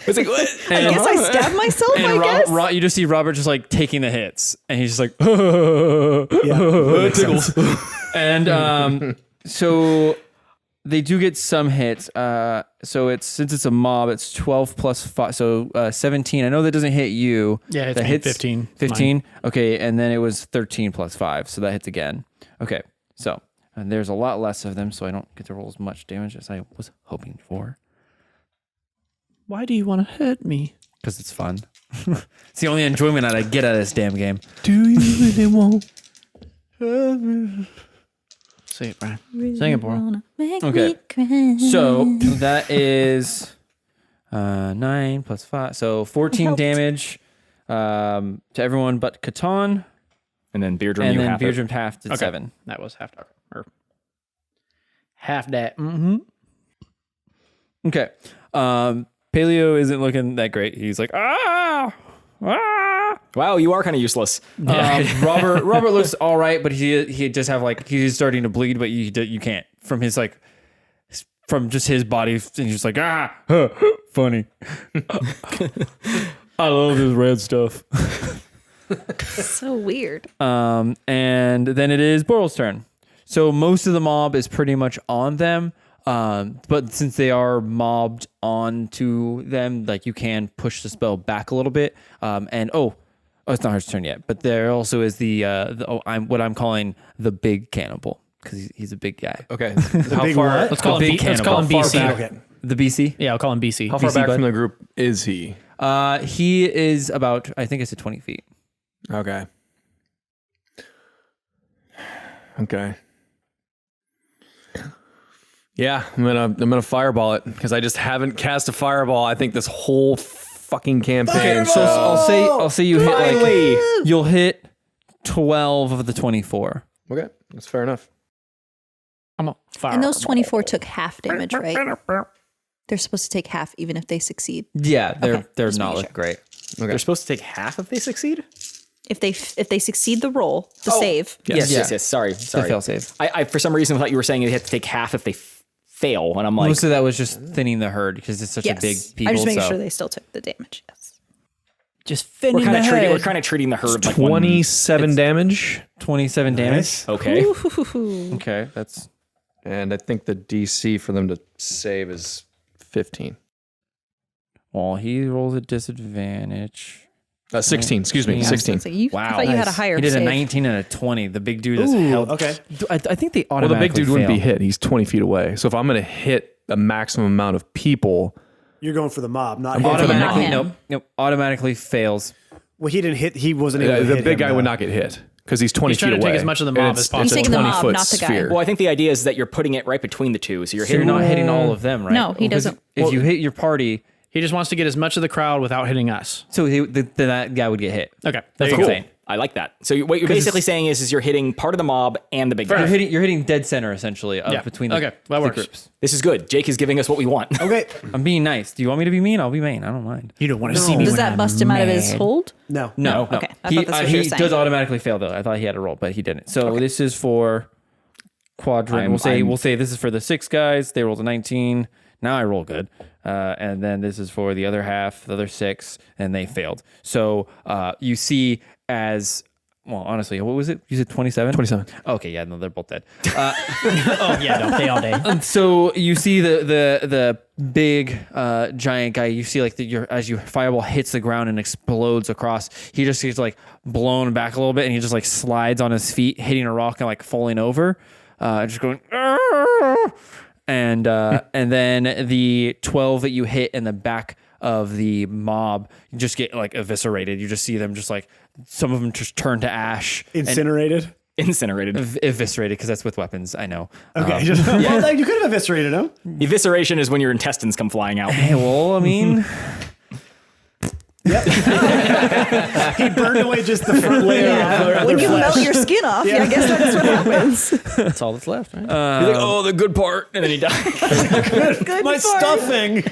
it's like what? I guess I stabbed myself, I guess. You just see Robert just like taking the hits and he's just like Tickles. and so they do get some hits. So since it's a mob, it's 12 plus 5, so 17. I know that doesn't hit you. Yeah, that hits 15. 15. Okay, and then it was 13 plus 5, so that hits again. Okay, so and there's a lot less of them, so I don't get to roll as much damage as I was hoping for. Why do you want to hurt me? Because it's fun. It's the only enjoyment that I get out of this damn game. Do you really want? Say it, Brian. Sing it, Borel. Okay. So that is 9 plus 5. So 14 damage to everyone but Catan. And then Beardrum, And you then have Beardrum half to 7. That was half that. Mm-hmm. Okay. Paleo isn't looking that great. He's like, ah! Wow, you are kind of useless. Robert looks all right, but he just have like he's starting to bleed, but you can't from his like from just his body, and he's just like funny. I love this red stuff. So weird. And then it is Borel's turn. So most of the mob is pretty much on them. But since they are mobbed onto them, like you can push the spell back a little bit. It's not his turn yet. But there also is what I'm calling the big cannibal because he's a big guy. Okay. How big far? Let's call him BC. Okay. The BC. Yeah, I'll call him BC. How far BC back bud? from the group is he? He is about, I think it's at 20 feet. Okay. Okay. Yeah, I'm gonna fireball it because I just haven't cast a fireball. I think this whole fucking campaign. So I'll say you hit you'll hit 12 of the 24. Okay, that's fair enough. I'm a fire. And those 24 took half damage, right? They're supposed to take half even if they succeed. Yeah, they're just not making look great. They're supposed to take half if they succeed? If they succeed the roll, the save. Yes. Sorry. The fail save. I for some reason thought you were saying they have to take half if they fail, and I'm like, Most of that was just thinning the herd because it's such a big people. I just making so. sure they still took the damage. Yes. just we're thinning kind the of treating head. we're kind of treating the herd like 27 damage. 27 damage. Okay. Okay, that's And I think the DC for them to save is 15. Well, he rolls a disadvantage. 16, excuse me, 16. So I Wow. thought you had a higher He did a save. 19 and a 20. The big dude is Ooh, held. okay. I think they Well, the automatically big dude wouldn't be fail. hit. He's 20 feet away. So if I'm going to hit a maximum amount of people, You're going for the mob, not going for the Automatically, mob. nope. Automatically fails. Well, he didn't hit. He wasn't able to the hit big him, guy would though. not get hit because he's 20 He's trying feet to away. take as much of the And mob it's- as possible. He's It's a taking the mob, 20-foot not the guy. sphere. Well, I think the idea is that you're putting it right between the two. So you're So you're hitting not hitting all of them, right? No, he Because doesn't. If you hit your party, He just wants to get as much of the crowd without hitting us. so then that guy would get hit. Okay. That's there what you I'm go. saying. I like that. So what you're basically saying is you're hitting part of the mob and the big guy. You're hitting dead center essentially Yeah. between the, Okay, that the works. groups. This is good. Jake is giving us what we want. Okay. I'm being nice. Do you want me to be mean? I'll be mean. I don't mind. You don't want to see me Does when that I'm bust him out of his mad. hold? No. No. Okay. I He, thought that's what you he were saying. does automatically fail though. I thought he had a roll, but he didn't. So this is for quadrant. We'll say this is for the 6 guys. They rolled a 19. Now I roll good. And then this is for the other half, the other 6, and they failed. So you see as well, honestly, what was it? You said 27? 27. Okay, yeah, no, they're both dead. Oh, yeah, no, they all day. So you see the big giant guy. You see like as your fireball hits the ground and explodes across. He just gets like blown back a little bit, and he just like slides on his feet, hitting a rock and like falling over, just going. "Arr!" And then the 12 that you hit in the back of the mob, you just get like eviscerated. You just see them just like some of them just turn to ash, Incinerated. Incinerated. eviscerated because that's with weapons. I know. Okay. Well, you could have eviscerated him. Evisceration is when your intestines come flying out. Hey, well, I mean. He burned away just the front layer of their When you flesh. melt your skin off, I guess that's what happens. That's all that's left, right? He's like, oh, the good part. And then he dies. Good My part. stuffing.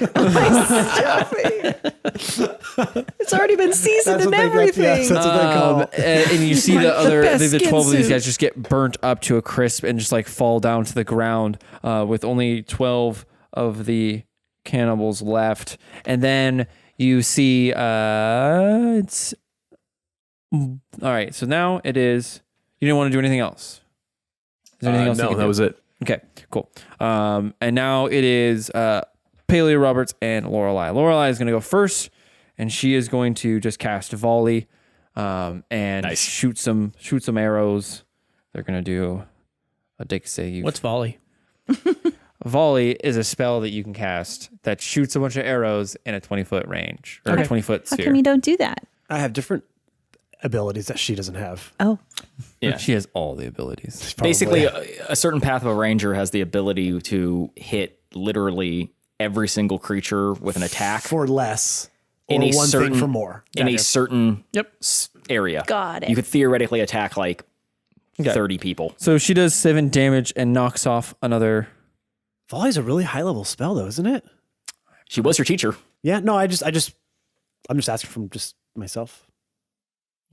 It's already been seasoned and everything. That's what they call it. And you see the other best the skin 12 of these suit. guys just get burnt up to a crisp and just like fall down to the ground with only 12 of the cannibals left. And then you see it's all right. So now it is. You didn't want to do anything else. Is there anything else? you No, can that do? was it. Okay, cool. And now it is Paleo Roberts and Lorelei. Lorelei is going to go first, and she is going to just cast volley and shoot some arrows. They're going to do a dex save. What's volley? Volley is a spell that you can cast that shoots a bunch of arrows in a 20-foot range or a 20-foot How sphere. come you don't do that? I have different abilities that she doesn't have. Oh, Yeah. She has all the abilities. Basically, a certain path of a ranger has the ability to hit literally every single creature with an attack For less. in Or a one certain thing for more. in a certain Yep. area. Got it. You could theoretically attack like 30 people. So she does 7 damage and knocks off another. Volley's a really high level spell, though, isn't it? She was your teacher. Yeah. No, I'm just asking from just myself.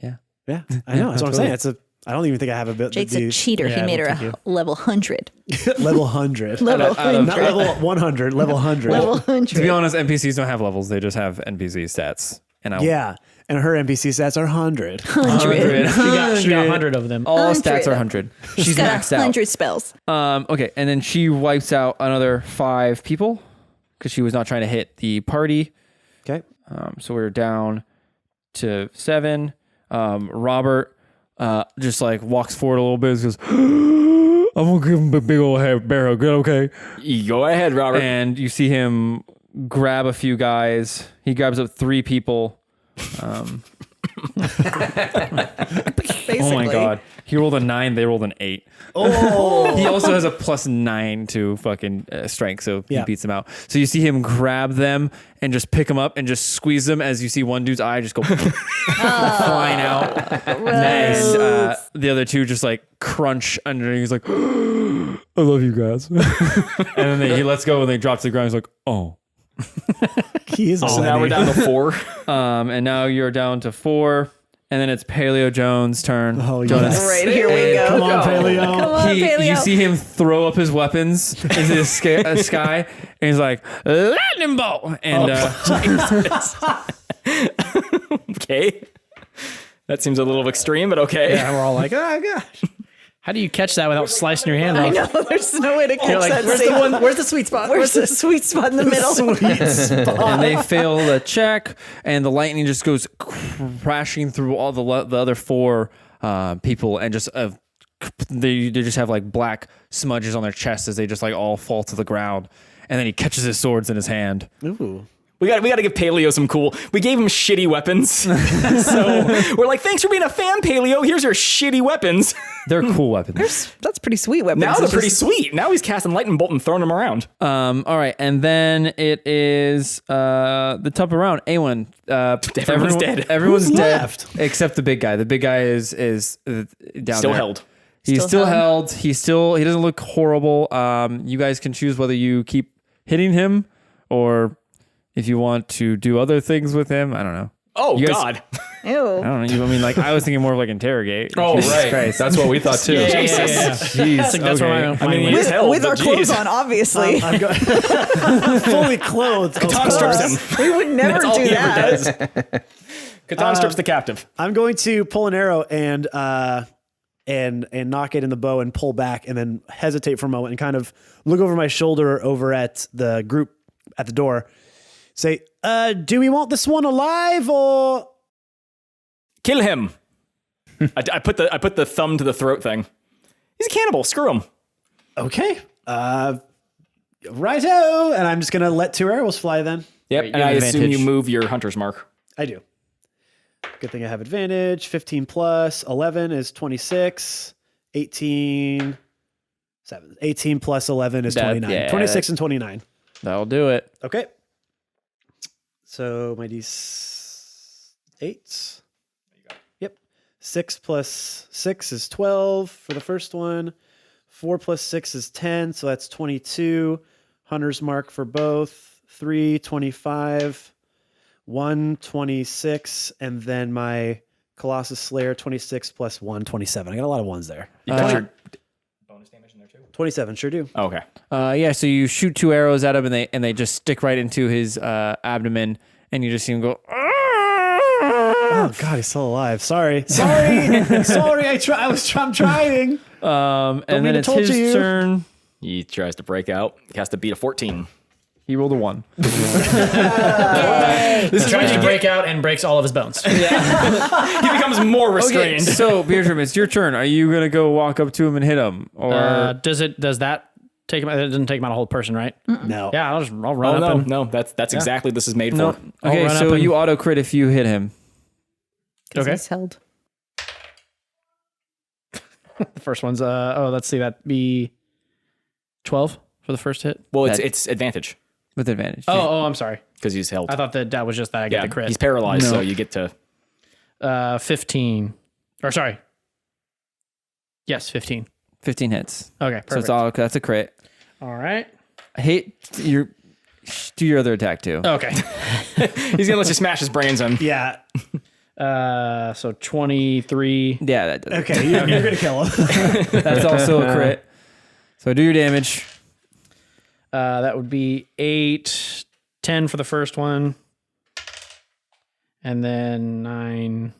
Yeah. Yeah. I know. That's what I'm saying. I don't even think I have a bit. Jake's a cheater. Yeah, He made I her don't think a level 100. level 100. Level out of- Not 100. level 100. Level 100. Level To be 100. honest, NPCs don't have levels. They just have NPC stats. And Yeah. And her NPC stats are 100. 100. She got 100 of them. All 100. stats are 100. She's She's got maxed out. 100 spells. Okay, and then she wipes out another 5 people because she was not trying to hit the party. Okay. So we're down to 7. Robert just like walks forward a little bit and goes, I'm gonna give him a big old bear hug. Okay. Go ahead, Robert. And you see him grab a few guys. He grabs up 3 people. Basically. Oh my god. He rolled a 9, they rolled an 8. Oh. He also has a +9 to fucking strength, so he Yeah. beats them out. So you see him grab them and just pick them up and just squeeze them as you see one dude's eye just go flying out. And the other 2 just like crunch under. He's like, I love you guys. And then he lets go and they drop to the ground. He's like, oh. He is So now we're down to 4. And now you're down to 4. And then it's Paleo Jones' turn. Oh, Jonas. yes. Right, here we go. Come on, Paleo. Come on, Paleo. You see him throw up his weapons into the sky, and he's like, lightning bolt! And Okay. That seems a little extreme, but okay. Yeah, we're all like, oh gosh. How do you catch that without slicing your hand off? I know. There's no way to catch You're like, that. where's the sweet spot? Where's the sweet spot in the middle? And they fail the check, and the lightning just goes crashing through all the other 4 people, and just they just have like black smudges on their chests as they just like all fall to the ground. And then he catches his swords in his hand. Ooh. We got to give Paleo some cool. We gave him shitty weapons, so we're like, thanks for being a fan, Paleo. Here's your shitty weapons. They're cool weapons. That's pretty sweet weapons. Now they're pretty sweet. Now he's casting lightning bolt and throwing them around. All right, and then it is the top of round. A1. Everyone's dead. Everyone's Who's dead left? except the big guy. The big guy is down Still there. held. He's still held. He doesn't look horrible. You guys can choose whether you keep hitting him or if you want to do other things with him. I don't know. Oh, You guys- God. Ew. I don't know. I mean, like I was thinking more of like interrogate. Oh, Jesus right. Christ. That's what we thought too. Yeah. Jeez. I think that's where Okay. my I mean, mind he went. is held, With but our clothes geez. on, obviously. Fully clothed. Catan strips him. We would never That's all do he ever that. does. Catan strips the captive. I'm going to pull an arrow and knock it in the bow and pull back and then hesitate for a moment and kind of look over my shoulder over at the group at the door. Say, do we want this one alive or? Kill him. I put the thumb to the throat thing. He's a cannibal. Screw him. Okay. Righto. And I'm just going to let 2 arrows fly then. Yep. Wait, And you I have assume advantage. you move your hunter's mark. I do. Good thing I have advantage. 15 plus 11 is 26. 18 plus 11 is That- 29. yeah, 26 and 29. That'll do it. Okay. So my D8. Yep. 6 plus 6 is 12 for the first one. 4 plus 6 is 10. So that's 22. Hunter's mark for both. 3, 25. 1, 26. And then my Colossus Slayer, 26 plus 1, 27. I got a lot of ones there. You got your bonus damage in there too? 27, sure do. Oh, okay. Yeah, so you shoot 2 arrows at him and they just stick right into his abdomen and you just see him go Oh God, he's still alive. Sorry. Sorry. I'm trying. and mean then to it's torture his you. turn. He tries to break out. He has to beat a 14. He rolled a 1. This is tries to break out and breaks all of his bones. He becomes more restrained. So Beardrum, it's your turn. Are you gonna go walk up to him and hit him? Or Does that take him? It doesn't take him out a whole person, right? No. Yeah, I'll Oh, run up and no, that's exactly what this is made no? for. Okay, run so up and- you auto crit if you hit him. Because Okay. he's held. the first one's let's see, that be 12 for the first hit. Well, That- it's advantage With advantage. Oh, I'm sorry. because he's held. I thought that was just that I get Yeah, the crit. he's paralyzed, No. so you get to. 15. Or sorry. Yes, 15. 15 hits. Okay, perfect. So it's all that's a crit. All right. I hate your do your other attack too. Okay. He's gonna let you smash his brains in. Yeah. So 23. Yeah, that does. Okay. You're gonna kill him. That's also a crit. So do your damage. That would be 8, 10 for the first one. And then 9,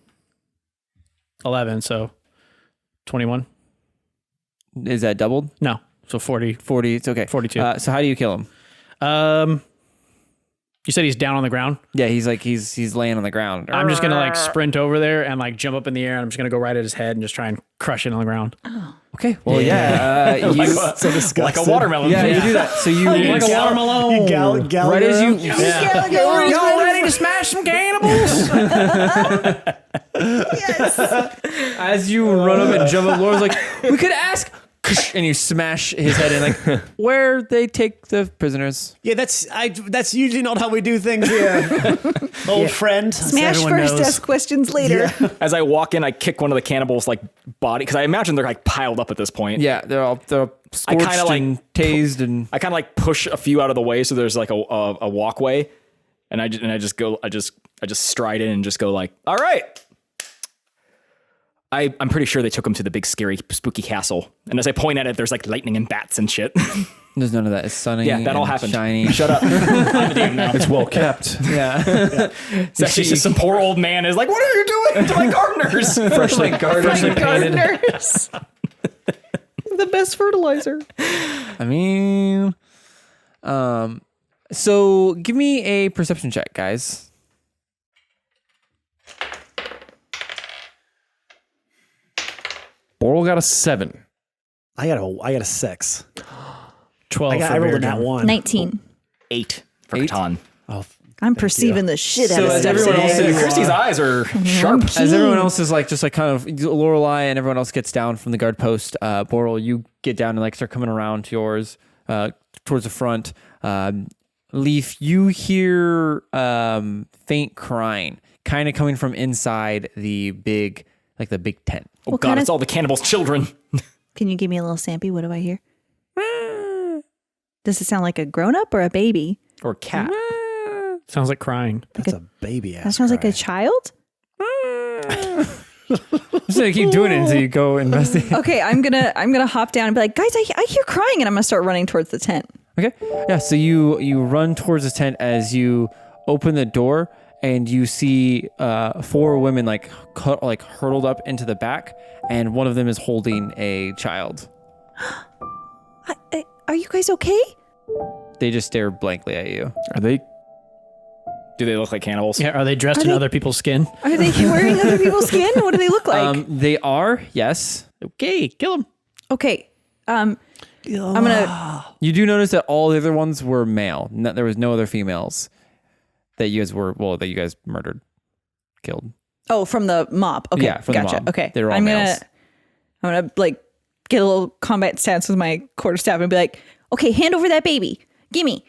11. So 21. Is that doubled? No. So 40. 40. It's okay. 42. So how do you kill him? You said he's down on the ground. Yeah, he's like he's laying on the ground. I'm just gonna like sprint over there and like jump up in the air, and I'm just gonna go right at his head and just try and crush it on the ground. Okay. Well, yeah. You, So disgusting. Like a watermelon. yeah, you do that. So you Like a watermelon. You gal right as you Y'all ready to smash some cannibals? as you run up and jump up, Laura's like, we could ask, and you smash his head in, like where they take the prisoners. Yeah, that's usually not how we do things here. Old friend. as Smash everyone first, knows. ask questions later. As I walk in, I kick one of the cannibals' like body because I imagine they're like piled up at this point. Yeah, they're all scorched kinda, like, and tased and I kind of like push a few out of the way so there's like a walkway, and I just stride in and just go like, all right. I'm pretty sure they took him to the big scary spooky castle, and as I point at it, there's like lightning and bats and shit. there's none of that. It's sunny. Yeah, that all and happened. Shiny. Shut up. I'm the DM now. It's well kept. Yeah. It's actually just some poor old man is like, what are you doing to my gardeners? Freshly painted. Gardeners. The best fertilizer. I mean, so give me a perception check, guys. Borel got a 7. I got a 6. 12 I rolled a nat 1. 19. 8 for Eight? Catan. Oh, I'm perceiving the shit out So of as stuff everyone else today. is- Christy's eyes are sharp. As everyone else is like, just like kind of Lorelei and everyone else gets down from the guard post, Borel, you get down and like start coming around to yours, towards the front. Leaf, you hear faint crying, kind of coming from inside the big tent. Oh What God, kind it's of- all the cannibals' children. Can you give me a little sampy? What do I hear? Does it sound like a grown-up or a baby? Or cat. Sounds like crying. that's a baby ass. That sounds like a child? So you keep doing it until you go investigate. Okay, I'm gonna hop down and be like, guys, I hear crying, and I'm gonna start running towards the tent. Okay. Yeah. So you run towards the tent as you open the door, and you see 4 women like hurtled up into the back, and one of them is holding a child. Are you guys okay? They just stare blankly at you. Are they? Do they look like cannibals? Yeah, are they dressed in they- other people's skin? Are they wearing other people's skin? What do they look like? They are, yes. Okay, kill them. Okay, I'm gonna. You do notice that all the other ones were male. There was no other females that you guys murdered, killed. Oh, from the mob. Okay, Yeah, from the gotcha. mob. Okay, They were all I'm males. gonna like get a little combat stance with my quarterstaff and be like, okay, hand over that baby. Gimme.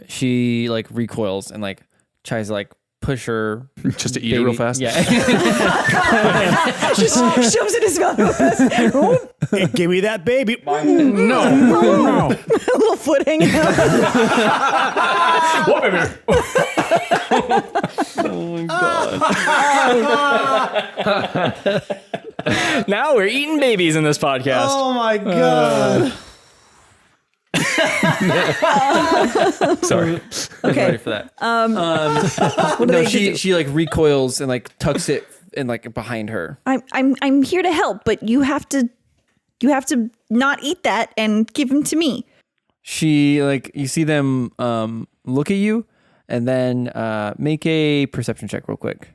She like recoils and like tries to like push her Just to eat it real fast? Yeah. Just shoves it in his mouth. Hey, give me that baby. A little foot hanging out. Now we're eating babies in this podcast. Oh my god. Sorry. Okay. Ready for that. What do No, they do? she like recoils and like tucks it in like behind her. I'm here to help, but you have to not eat that and give him to me. She like you see them look at you and then make a perception check real quick.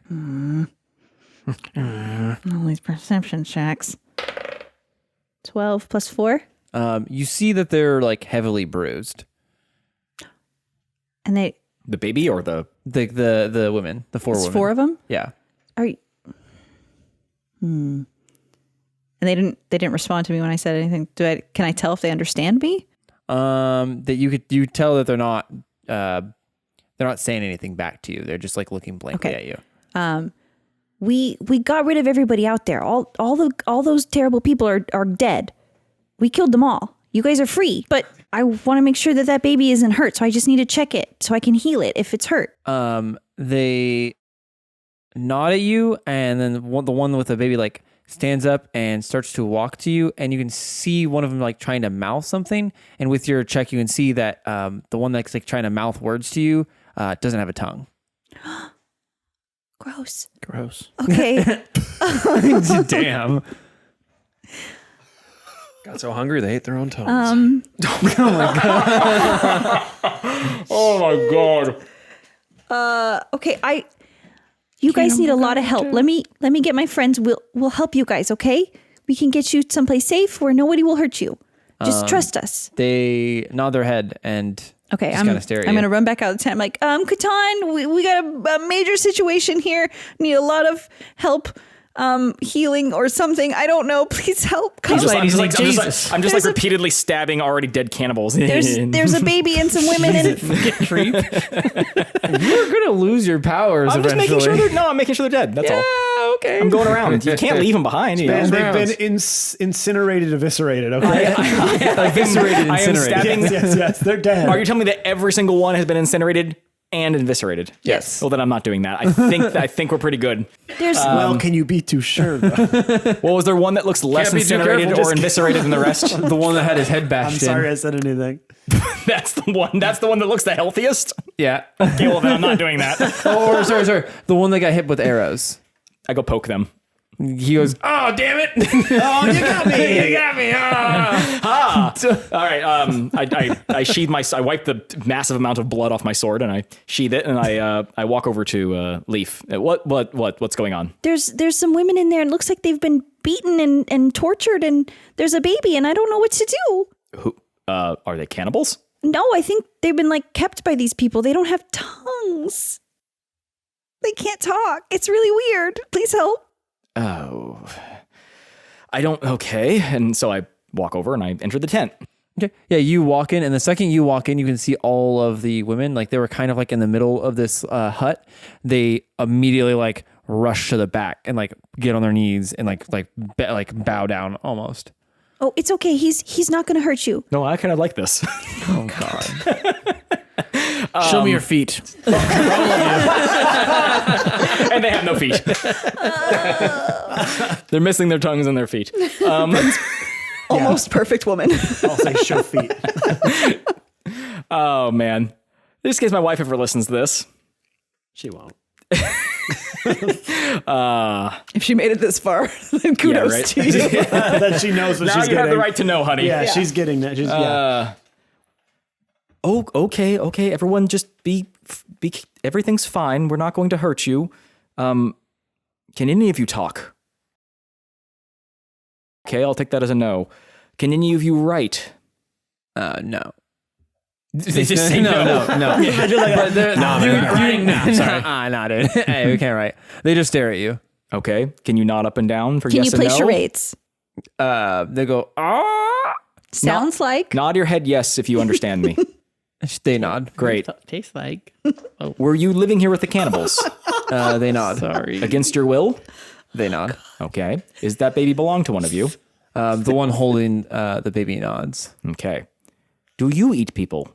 All these perception checks. 12 plus 4. You see that they're like heavily bruised. And they The baby or the The women, the 4 it's women. 4 of them? Yeah. Are you And they didn't respond to me when I said anything. Can I tell if they understand me? That you tell that they're not saying anything back to you. They're just like looking blankly at you. We got rid of everybody out there. All those terrible people are dead. We killed them all. You guys are free. But I want to make sure that baby isn't hurt, so I just need to check it so I can heal it if it's hurt. They nod at you, and then the one with the baby like stands up and starts to walk to you, and you can see one of them like trying to mouth something. And with your check, you can see that the one that's like trying to mouth words to you doesn't have a tongue. Gross. Gross. Okay. Damn. Got so hungry they ate their own toes. Oh my God. Okay, you guys need a lot of help. Let me get my friends. We'll help you guys, okay? We can get you someplace safe where nobody will hurt you. Just trust us. They nod their head and Okay, just I'm kind of stare at I'm you. gonna run back out of the tent. I'm like, Catan, we got a major situation here. Need a lot of help, healing or something. I don't know. Please help. Come. I'm just like There's repeatedly stabbing already dead cannibals. there's a baby and some women and Creep. You're gonna lose your powers I'm just eventually. making sure I'm making sure they're dead. That's all. okay. I'm going around. You can't leave them behind. You know? They've been incinerated, eviscerated. Okay. Eviscerated, I am incinerated. stabbing. yes. They're dead. Are you telling me that every single one has been incinerated and eviscerated? Yes. Well, then I'm not doing that. I think we're pretty good. there's well, can you be too sure? Though? Well, was there one that looks less Can't be too incinerated careful, or just eviscerated than the rest? The one that had his head I'm bashed sorry in. I said anything. That's the one. That's the one that looks the healthiest. Yeah. Okay, well then I'm not doing that. Or sorry. The one that got hit with arrows. I go poke them. He goes, "Oh, damn it! Oh, you got me! You got me!" Ah. All right. I sheathe I wipe the massive amount of blood off my sword and I sheathe it and I walk over to Leaf. What's going on? There's some women in there and it looks like they've been beaten and tortured and there's a baby and I don't know what to do. Who are they cannibals? No, I think they've been like kept by these people. They don't have tongues. They can't talk. It's really weird. Please help. Oh, okay. And so I walk over and I enter the tent. Okay. Yeah, you walk in, and the second you walk in, you can see all of the women. Like they were kind of like in the middle of this hut. They immediately like rush to the back and like get on their knees and like bow down almost. Oh, it's okay. He's not going to hurt you. No, I kind of like this. Oh God. Show me your feet. And they have no feet. They're missing their tongues and their feet. Almost perfect woman. I'll say show feet. Oh, man. Just in case my wife ever listens to this. She won't. If she made it this far, then kudos right. to you. That she knows what Now she's you have getting. the right to know, honey. Yeah, she's getting that. She's, yeah. Oh, okay. Everyone just be, everything's fine. We're not going to hurt you. Can any of you talk? Okay, I'll take that as a no. Can any of you write? No. They just say no. No. But they're, Nah, dude. Hey, we can't write. They just stare at you. Okay. Can you nod up and down for Can yes you and play no? charades? They go, "Ah." Sounds like. Nod your head yes if you understand me. They nod. Great. Tastes like. Were you living here with the cannibals? They nod. Sorry. Against your will? They nod. Okay. Is that baby belong to one of you? The one holding the baby nods. Okay. Do you eat people?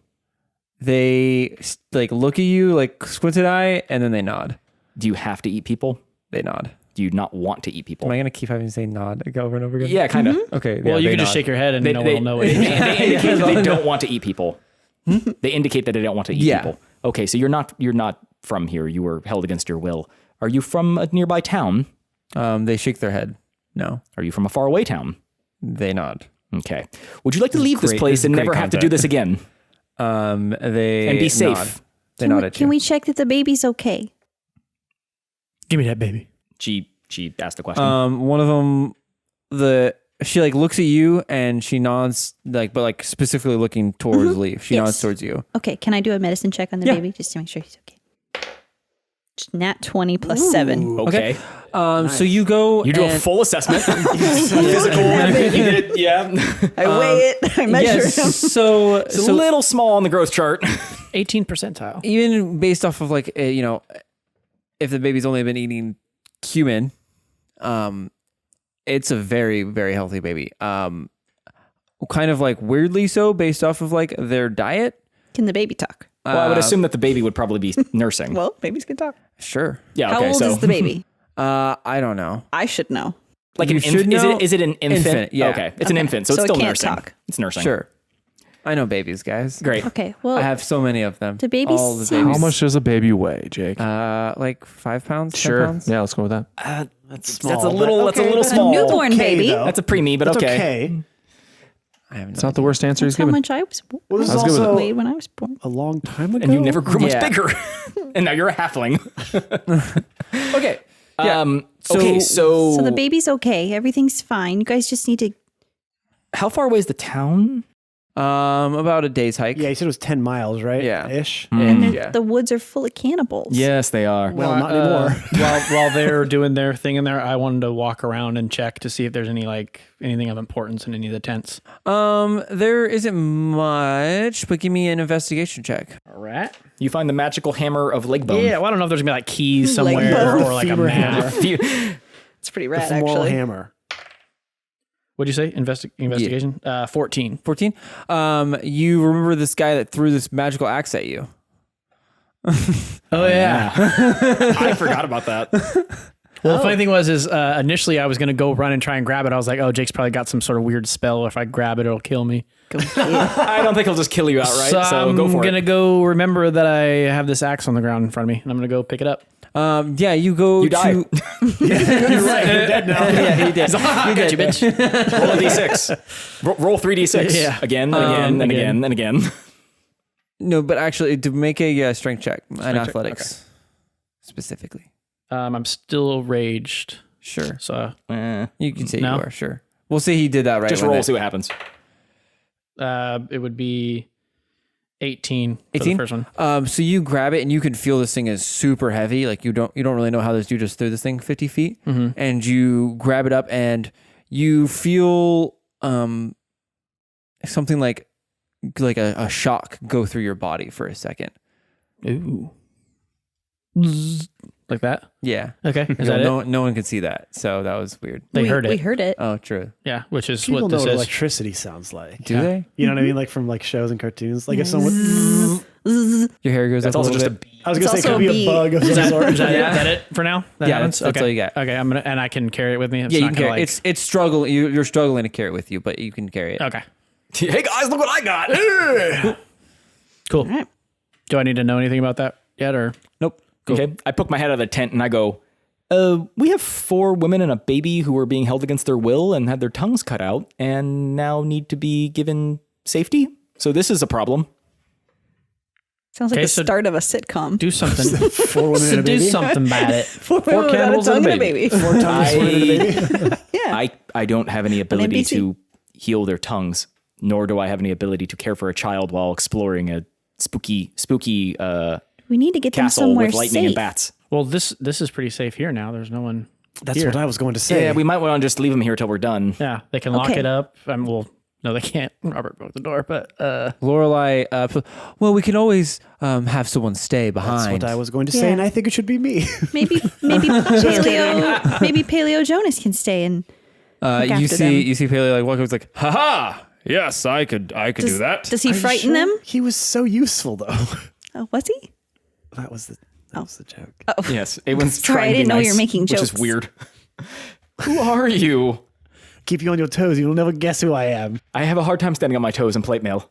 They like look at you like squinted eye, and then they nod. Do you have to eat people? They nod. Do you not want to eat people? Am I gonna keep having to say nod over and over again? Yeah, kind of. Okay. Well, yeah, you they can just nod. shake your head and They, no one will know they, it. they indicate that they don't want to eat people. They indicate that they don't want to eat Yeah. people. Okay, so you're not from here. You were held against your will. Are you from a nearby town? They shake their head. No. Are you from a faraway town? They nod. Okay. Would you like to leave this Great- place this is and great never have to do content. this again? They And be safe. Nod. They nod at Can you. we check that the baby's okay? Give me that baby. She asked the question. One of them, she like looks at you and she nods, like, but like specifically looking towards Leaf. She Yes. nods towards you. Okay, can I do a medicine check on the Yeah. baby just to make sure he's okay? Nat 20 plus 7. okay. So you go. You do a and- full assessment. Physical. You did it. Yeah. I weigh it. I measure Yes. him. So It's a little small on the growth chart. 18 percentile. even based off of like if the baby's only been eating cumin, it's a very, very healthy baby. Kind of like weirdly so based off of like their diet. Can the baby talk? Well, I would assume that the baby would probably be nursing. Well, babies can talk. Sure. yeah. How Okay. old so is the baby? I don't know. I should know. like You an should infant? know. Is it an infant? Infant, yeah. Okay. It's an infant, so it's So it still can't nursing. talk. It's nursing. Sure. I know babies, guys. Great. Okay, well, I have so many of them. The babies All the sound- babies. How much does a baby weigh, Jake? Like 5 pounds. 10 Sure. pounds? Yeah, let's go with that. That's Small, a little. but That's a okay, little but a small. newborn Okay, baby. though. That's a preemie, but That's okay. okay. I have no It's not the worst answer That's he's how given. much I was Well, this is I was good with also weighed when I was born. a long time ago. And you never grew much Yeah. bigger. And now you're a halfling. Okay. Yeah. Okay. So, So the baby's okay. Everything's fine. You guys just need to. how far away is the town? About a day's hike. Yeah, you said it was 10 miles, right? Yeah. Ish. And Yeah. the woods are full of cannibals. Yes, they are. Well, not anymore. While they're doing their thing in there, I wanted to walk around and check to see if there's anything of importance in any of the tents. There isn't much, but give me an investigation check. All right. You find the magical hammer of leg bone. Yeah, well, I don't know if there's gonna be like keys Leg somewhere bone. or like a Femur map. hammer. It's pretty The rad, femoral actually. hammer. What'd you say? Investigation? 14. 14. You remember this guy that threw this magical axe at you? Oh yeah. I forgot about that. Well, the funny thing was, initially I was gonna go run and try and grab it. I was like, oh, Jake's probably got some sort of weird spell. If I grab it, it'll kill me. I don't think he'll just kill you outright. So, I'm go for gonna it. go remember that I have this axe on the ground in front of me, and I'm gonna go pick it up. Yeah, you go You die. to. You're right. You're dead now. Yeah, he did. I got you, bitch. Roll a d6. Roll 3d6. Yeah. Again, and again, and again, and again. No, but actually, to make a strength check and check, athletics specifically. I'm still raged. Sure. So You can say No? you are, sure. We'll say he did that right. Just when roll, it- see what happens. it would be 18 for 18? the first one. So you grab it and you can feel this thing is super heavy. Like you don't really know how this dude just threw this thing 50 feet. And you grab it up and you feel something like a shock go through your body for a second. Ooh. Like that? Yeah. Okay. Is that it? No one could see that. So that was weird. They heard it. We heard it. Oh, true. Yeah, which is People what know this what is. electricity sounds like. Do they? You know what I mean? Like from like shows and cartoons. Like if someone, Your hair goes That's up also a just little a bit. I was gonna say It's it could also be a a bee. bug of some sort. Is that it for now? That Yeah, happens? that's okay. all you got. Okay, and I can carry it with me. It's Yeah, you not can gonna carry it. It's struggling. You're struggling to carry it with you, but you can carry it. okay. Hey guys, look what I got. Cool. Do I need to know anything about that yet, or Nope. Okay. I poke my head out of the tent and I go, we have 4 women and a baby who were being held against their will and had their tongues cut out and now need to be given safety. So this is a problem. Sounds like Okay, the so- start of a sitcom. do something? 4 women and a do baby. something about it. Four candles and a baby. 4 tongues, 1 and a baby. Yeah. I don't have any ability NPC. to heal their tongues, nor do I have any ability to care for a child while exploring a spooky We need to get them castle somewhere with lightning safe. and bats. Well, this is pretty safe here now. There's no one. That's here. what I was going to say. Yeah, we might want to just leave them here till we're done. Yeah, they can lock Okay. it up. Well, no, they can't. Robert broke the door, but Lorelai, well, we can always have someone stay That's behind. what I was going to say, and I think it should be me. Maybe Paleo Jonas can stay and You after see Paley like walking. It's like, haha. Yes, I could do that. does he Are you frighten sure? them? He was so useful, though. Oh, was he? That was the joke. Yes, Awen's Sorry, trying I to be didn't know nice, you're making which is jokes. weird. Who are you? Keep you on your toes. You'll never guess who I am. I have a hard time standing on my toes in plate mail.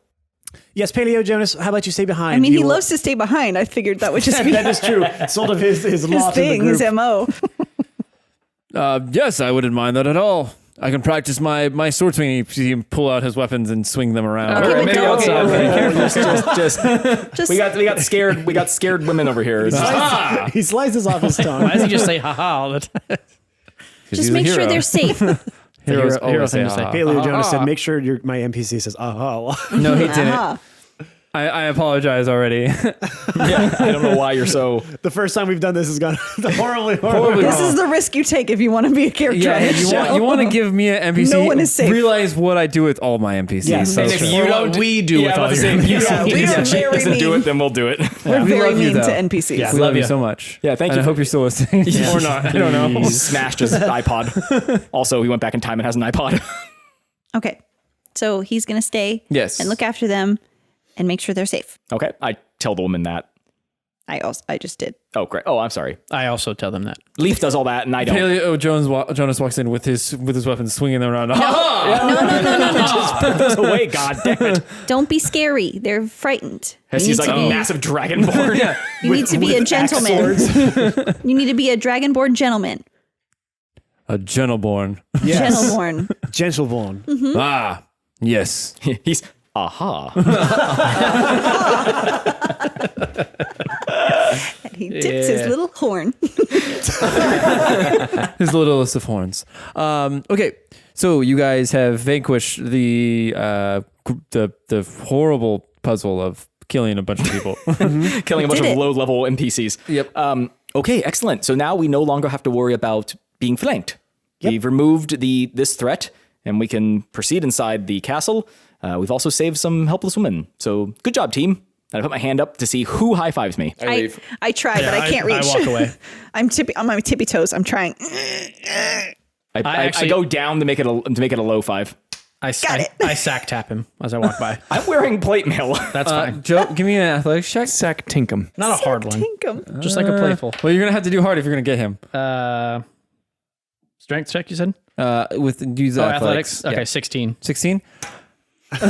Yes, Paleo Jonas. How about you stay behind? I mean, he You will- loves to stay behind. I figured that would just be that is true. Sort of his his lot in thing, the his group. MO. Yes, I wouldn't mind that at all. I can practice my sword swinging. See him pull out his weapons and swing them around. Okay, but don't- Just we got scared. We got scared women over here. He slices off his tongue. why does he just say haha all the time? Just make sure they're safe. Heroes hero always say thing to say. haha. Paleo Jonas said, "Make sure my NPC says aha." No, he didn't. Aha. I apologize already. Yeah, I don't know why you're so. The first time we've done this has gone horribly. This is the risk you take if you want to be a character Yeah, on hey, this show. you want to give me an NPC? No one is safe. Realize what I do with all my NPCs. Yes, So and true. if you don't, we do with all your NPCs. we are very doesn't do mean. it, then we'll do it. We're We very love you, mean to though. NPCs. Yeah. We love you you. so much. Yeah, thank And you. I hope you're still listening. Or not. I don't know. He smashed his iPod. Also, he went back in time and has an iPod. Okay. So he's going to stay Yes. and look after them and make sure they're safe. Okay, I tell the woman that. I just did. Oh, great. Oh, I'm sorry. I also tell them that. Leaf does all that, and I don't. Paleo Jonas walks in with his weapons, swinging them around. No, Put those away, god damn it. don't be scary. They're frightened. You He's need like to a be- massive dragonborn. You need to be a gentleman. You need to be a dragonborn gentleman. A gentleborn. Yes. Gentleborn. Gentleborn. Ah, yes. He's aha. And he dips his little horn. His littlest of horns. Okay, so you guys have vanquished the horrible puzzle of killing a bunch of people. Killing a bunch Did of it. low-level NPCs. Yep. Okay, excellent. So now we no longer have to worry about being flanked. We've removed this threat, and we can proceed inside the castle. We've also saved some helpless women. So good job, team. And I put my hand up to see who high-fives me. I try, but I can't reach. I walk away. I'm on my tippy toes. I'm trying. I go down to make it a low five. I sack tap him as I walk by. I'm wearing plate mail. That's fine. Joe, give me an athletics check. Sack Tinkum. Not a hard one. Tinkum. Just like a playful. Well, you're gonna have to do hard if you're gonna get him. Strength check, you said? With use athletics. Okay, Yeah. 16. 16. We're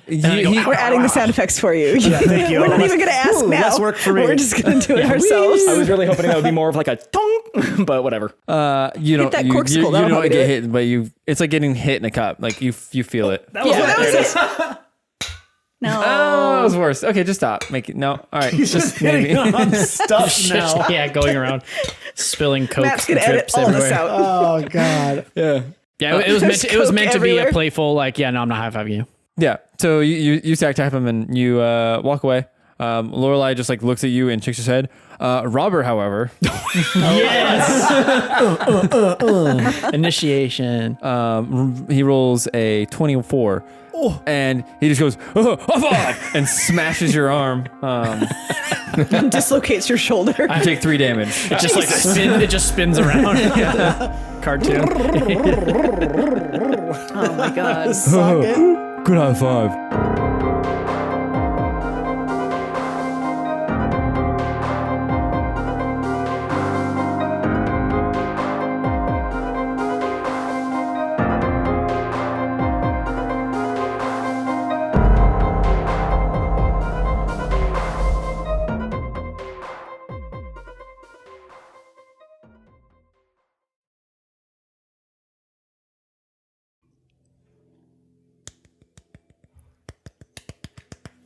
adding the sound effects for you. Yeah, thank you. We're not even going to ask now. Less work for me. We're just going to do it ourselves. I was really hoping that would be more of like a tong, but whatever. You don't. that You corkscrew, that'll don't probably get do it. hit, but it's like getting hit in a cup. Like you feel it. That was it. No. Oh, that was worse. Okay, just stop. Make it. No. All right. Just maybe. I'm stuffed now. Yeah, going around spilling coke Matt's going to edit drips all everywhere. this out. Oh God. Yeah. Yeah, it was meant. To, it was Coke meant to be a everywhere. playful. Like, yeah, no, I'm not high fiving you. Yeah. So you stack tap him and you walk away. Lorelai just like looks at you and shakes his head. Robert, however, Initiation. he rolls a 24. And he just goes, and smashes your arm. Dislocates your shoulder. You take 3 damage. It just like it just spins around. Cartoon. Oh my God. Good high five.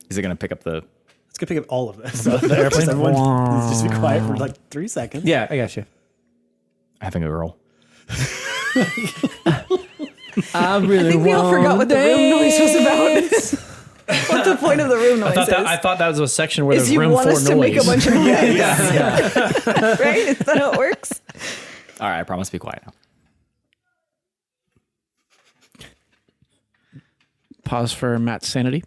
Is it going to pick up the... It's gonna pick up all of this. So the airplane. Everyone, just be quiet for like 3 seconds. Yeah, I got you. Having a girl. I really I think we all forgot what the room noise was about. What the point of the room noise I thought that was a section where is there's you room want for us to make a noise. bunch of noise. Right? Is that how it works? All right, I promise to be quiet now. Pause for Matt's sanity.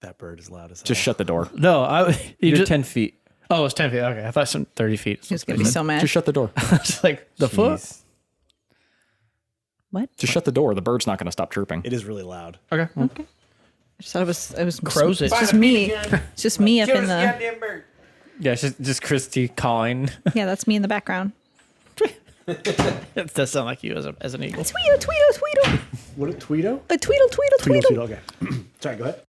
That bird is loud as hell. Just shut the door. No, you You're just 10 feet. Oh, it's 10 feet. Okay, I thought some 30 feet. He was going to be so mad. Just shut the door. Just like the foot. Jeez. What? Just shut the door. The bird's not going to stop chirping. It is really loud. Okay. I just thought it was Crows it. It's just me. It's just me up in the... Yeah, it's just Christy calling. Yeah, that's me in the background. It does sound like you as an eagle. Tweedle, tweedle, tweedle. What a Tweedo? A tweedle, tweedle, Tweedle, tweedle. Tweedle. Okay. Sorry, go ahead.